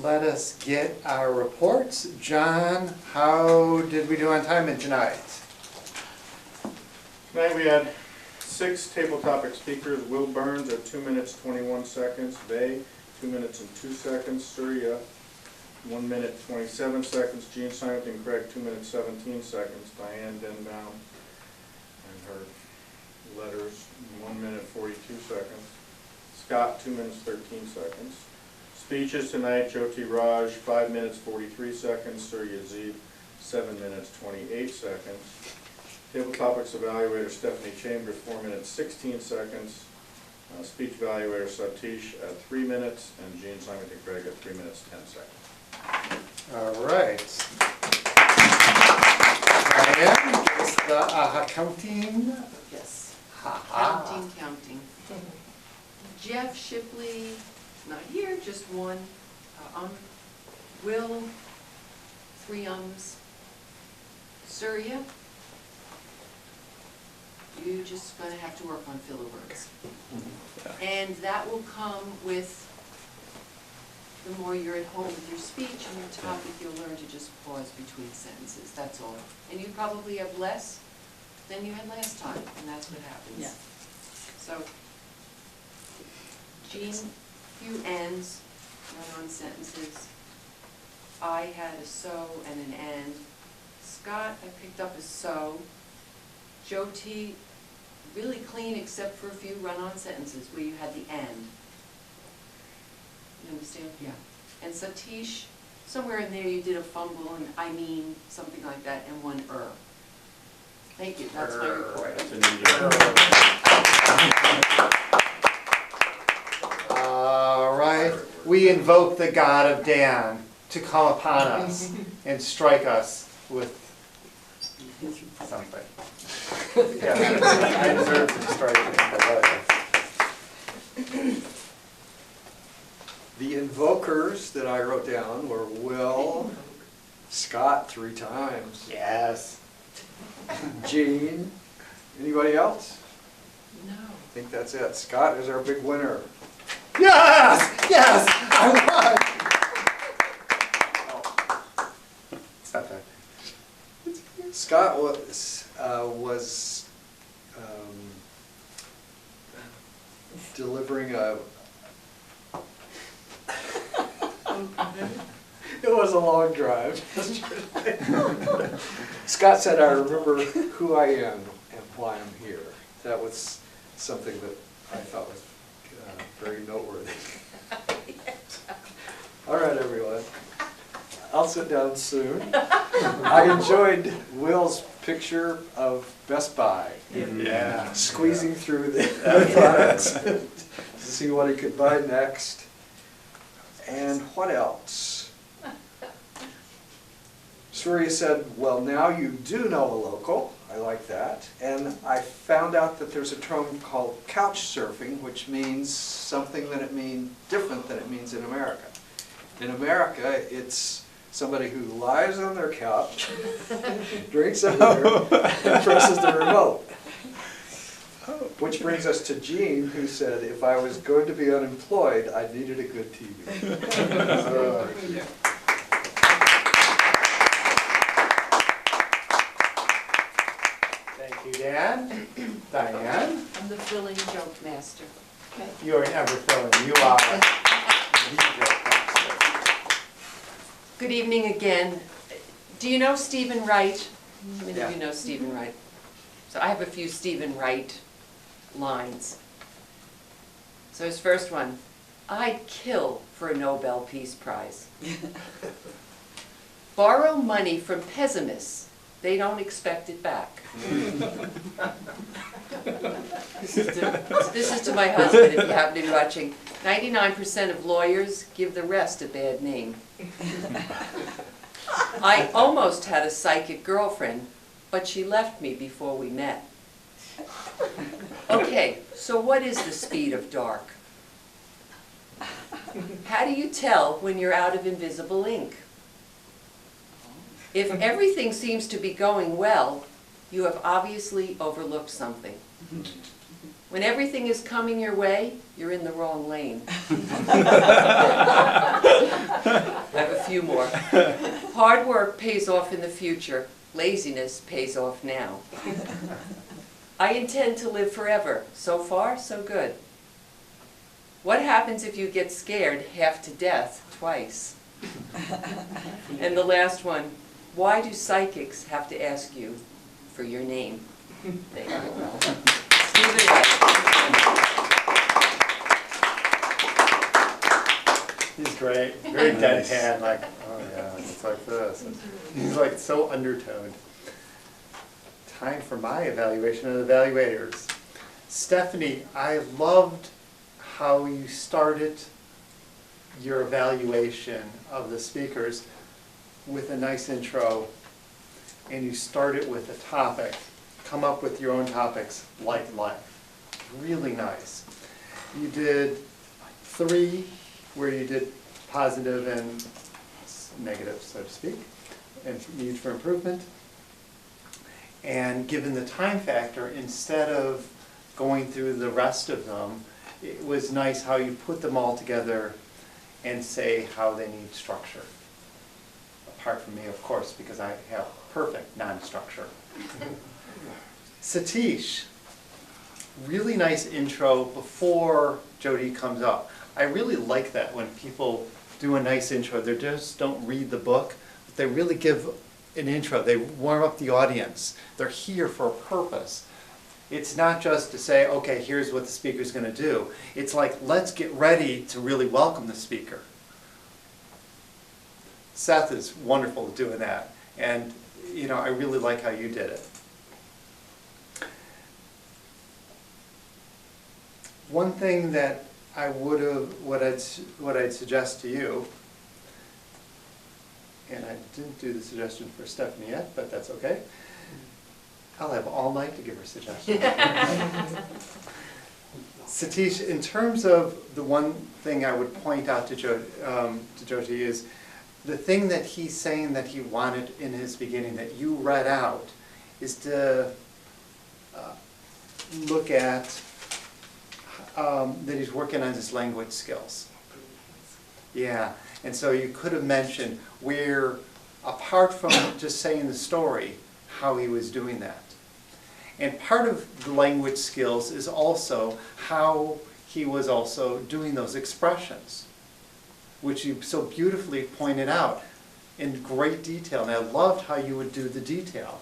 Let us get our reports. John, how did we do on timing tonight? Tonight we had 6 table topic speakers. Will Burns at 2 minutes 21 seconds. Vay, 2 minutes and 2 seconds. Surya, 1 minute 27 seconds. Jean Simonton Craig, 2 minutes 17 seconds. Diane Denbaum and her letters, 1 minute 42 seconds. Scott, 2 minutes 13 seconds. Speeches tonight, Jyoti Raj, 5 minutes 43 seconds. Surya Zeeb, 7 minutes 28 seconds. Table topics evaluator Stephanie Chambers, 4 minutes 16 seconds. Speech evaluator Satish at 3 minutes, and Jean Simonton Craig at 3 minutes 10 seconds. All right. Diane, is the counting? Yes. Ha-ha. Counting. Jeff Shipley, not here, just one. Will, 3 ums. Surya, you're just going to have to work on filler words. And that will come with, the more you're at home with your speech and your topic, you'll learn to just pause between sentences, that's all. And you probably have less than you had last time, and that's what happens. Yeah. So, Jean, few ends, run-on sentences. I had a so and an and. Scott, I picked up a so. Jyoti, really clean except for a few run-on sentences where you had the and. You understand? Yeah. And Satish, somewhere in there you did a fumble and I mean, something like that, and one Thank you, that's my report. All right. We invoke the God of Dan to come upon us and strike us with something. Yeah, I deserve to strike it. The invokers that I wrote down were Will, Scott 3 times, Yes. Jean, anybody else? No. I think that's it. Scott is our big winner. Yes! Yes! I won! It's not that. Scott was delivering a. It was a long drive. Scott said, "I remember who I am and why I'm here." That was something that I thought was very noteworthy. All right, everyone. I'll sit down soon. I enjoyed Will's picture of Best Buy. Yeah. Squeezing through the products to see what he could buy next. And what else? Surya said, well, now you do know a local. I like that. And I found out that there's a term called couch surfing, which means something that it means different than it means in America. In America, it's somebody who lies on their couch, drinks a beer, and presses the remote. Which brings us to Jean, who said, if I was going to be unemployed, I needed a good TV. Thank you, Dan. Diane? I'm the filling joke master. You are never filling. You are the joke master. Good evening again. Do you know Stephen Wright? How many of you know Stephen Wright? So I have a few Stephen Wright lines. So his first one, I'd kill for a Nobel Peace Prize. Borrow money from pessimists. They don't expect it back. This is to my husband, if you happen to be watching. 99% of lawyers give the rest a bad name. I almost had a psychic girlfriend, but she left me before we met. Okay, so what is the speed of dark? How do you tell when you're out of invisible ink? If everything seems to be going well, you have obviously overlooked something. When everything is coming your way, you're in the wrong lane. I have a few more. Hard work pays off in the future. Laziness pays off now. I intend to live forever. So far, so good. What happens if you get scared half to death twice? And the last one, why do psychics have to ask you for your name? There you go. Stephen White. He's great. Very deadpan, like, oh yeah, it's like this. He's like so undertoned. Time for my evaluation of the evaluators. Stephanie, I loved how you started your evaluation of the speakers with a nice intro, and you start it with a topic. Come up with your own topics, like life. Really nice. You did 3, where you did positive and negative, so to speak, and need for improvement. And given the time factor, instead of going through the rest of them, it was nice how you put them all together and say how they need structure. Apart from me, of course, because I have perfect non-structure. Satish, really nice intro before Jody comes up. I really like that when people do a nice intro. They just don't read the book, but they really give an intro. They warm up the audience. They're here for a purpose. It's not just to say, okay, here's what the speaker's going to do. It's like, let's get ready to really welcome the speaker. Seth is wonderful at doing that. And, you know, I really like how you did it. One thing that I would have, what I'd suggest to you, and I didn't do the suggestion for Stephanie yet, but that's okay. I'll have all night to give her suggestions. Satish, in terms of the one thing I would point out to Jyoti is the thing that he's saying that he wanted in his beginning that you read out is to look at that he's working on his language skills. Yeah, and so you could have mentioned where, apart from just saying the story, how he was doing that. And part of the language skills is also how he was also doing those expressions, which you so beautifully pointed out in great detail. And I loved how you would do the detail.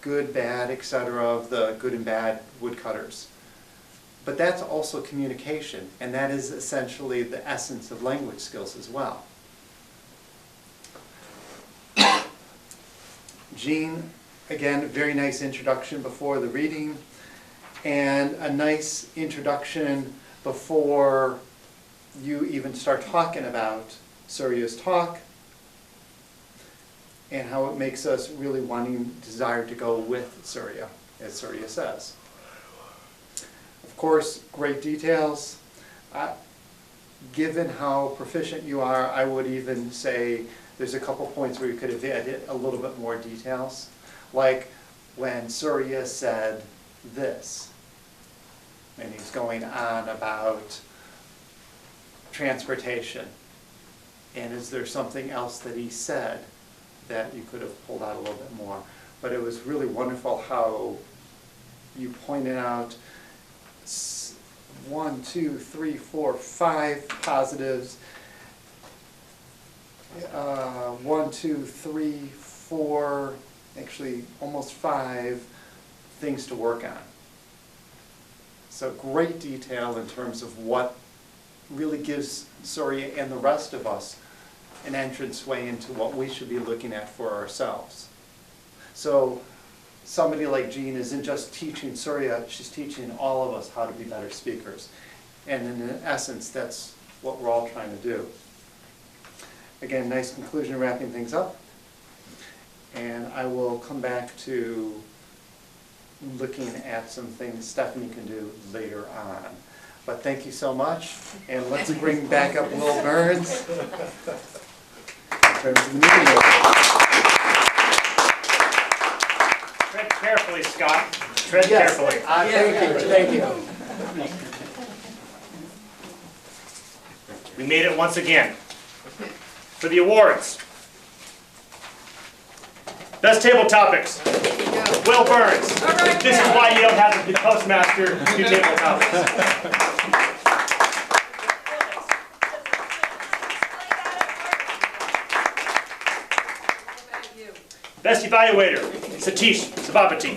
Good, bad, etc. of the good and bad woodcutters. But that's also communication, and that is essentially the essence of language skills as well. Jean, again, very nice introduction before the reading, and a nice introduction before you even start talking about Surya's talk, and how it makes us really wanting, desire to go with Surya, as Surya says. Of course, great details. Given how proficient you are, I would even say there's a couple points where you could have added a little bit more details. Like when Surya said this, and he's going on about transportation. And is there something else that he said that you could have pulled out a little bit more? But it was really wonderful how you pointed out 1, 2, 3, 4, 5 positives. 1, 2, 3, 4, actually almost 5 things to work on. So great detail in terms of what really gives Surya and the rest of us an entranceway into what we should be looking at for ourselves. So somebody like Jean isn't just teaching Surya, she's teaching all of us how to be better speakers. And in essence, that's what we're all trying to do. Again, nice conclusion, wrapping things up. And I will come back to looking at some things Stephanie can do later on. But thank you so much, and let's bring back up Will Burns in terms of the meeting. Tread carefully, Scott. Tread Yes, carefully. thank you. We made it once again. For the awards. Best table topics. Will Burns. This is why you don't have the Toastmaster do table topics. Best evaluator, Satish Sababati.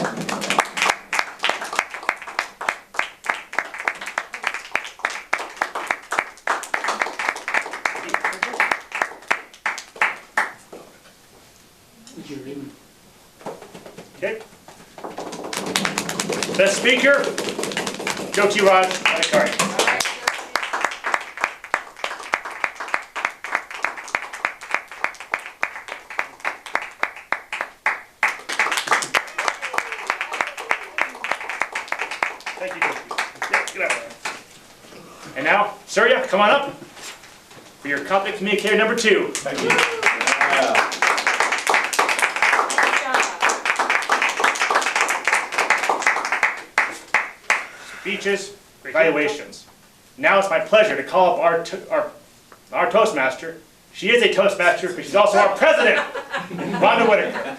Okay. Best speaker, Jyoti Raj Adhikari. Thank you, Jyoti. Yeah, get out of there. And now, Surya, come on up for your conflict communicator number 2. Thank you. Speeches, evaluations. Now it's my pleasure to call up our Toastmaster. She is a Toastmaster, but she's also our president, Rhonda Whitaker.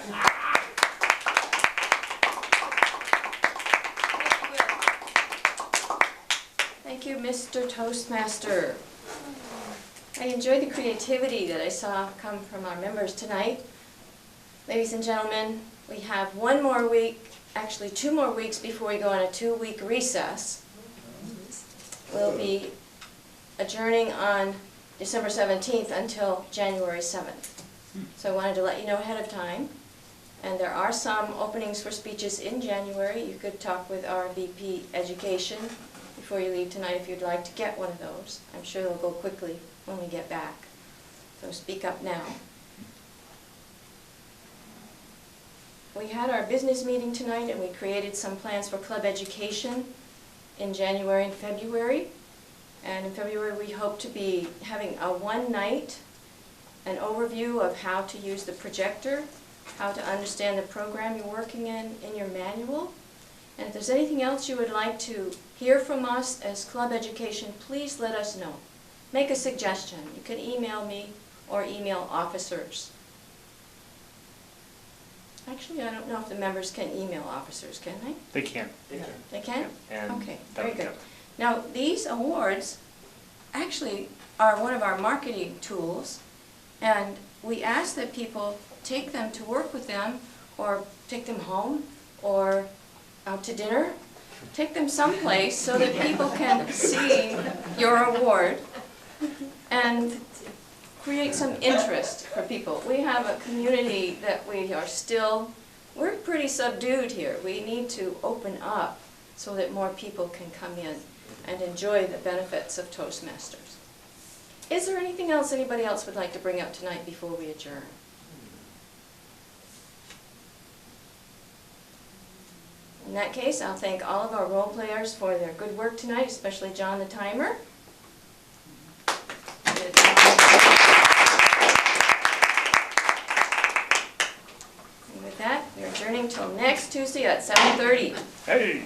Thank you, Mr. Toastmaster. I enjoyed the creativity that I saw come from our members tonight. Ladies and gentlemen, we have one more week, actually 2 more weeks before we go on a 2-week recess. We'll be adjourning on December 17th until January 7th. So I wanted to let you know ahead of time. And there are some openings for speeches in January. You could talk with our VP Education before you leave tonight if you'd like to get one of those. I'm sure they'll go quickly when we get back. So speak up now. We had our business meeting tonight and we created some plans for club education in January and February. And in February we hope to be having a one-night, an overview of how to use the projector, how to understand the program you're working in your manual. And if there's anything else you would like to hear from us as club education, please let us know. Make a suggestion. You can email me or email officers. Actually, I don't know if the members can email officers, can they? They can. They can? And Okay, very good. yeah. Now, these awards actually are one of our marketing tools, and we ask that people take them to work with them, or take them home, or out to dinner. Take them someplace so that people can see your award and create some interest for people. We have a community that we're pretty subdued here. We need to open up so that more people can come in and enjoy the benefits of Toastmasters. Is there anything else anybody else would like to bring up tonight before we adjourn? In that case, I'll thank all of our role players for their good work tonight, especially John the timer. And with that, we're adjourning till next Tuesday at 7:30. Hey.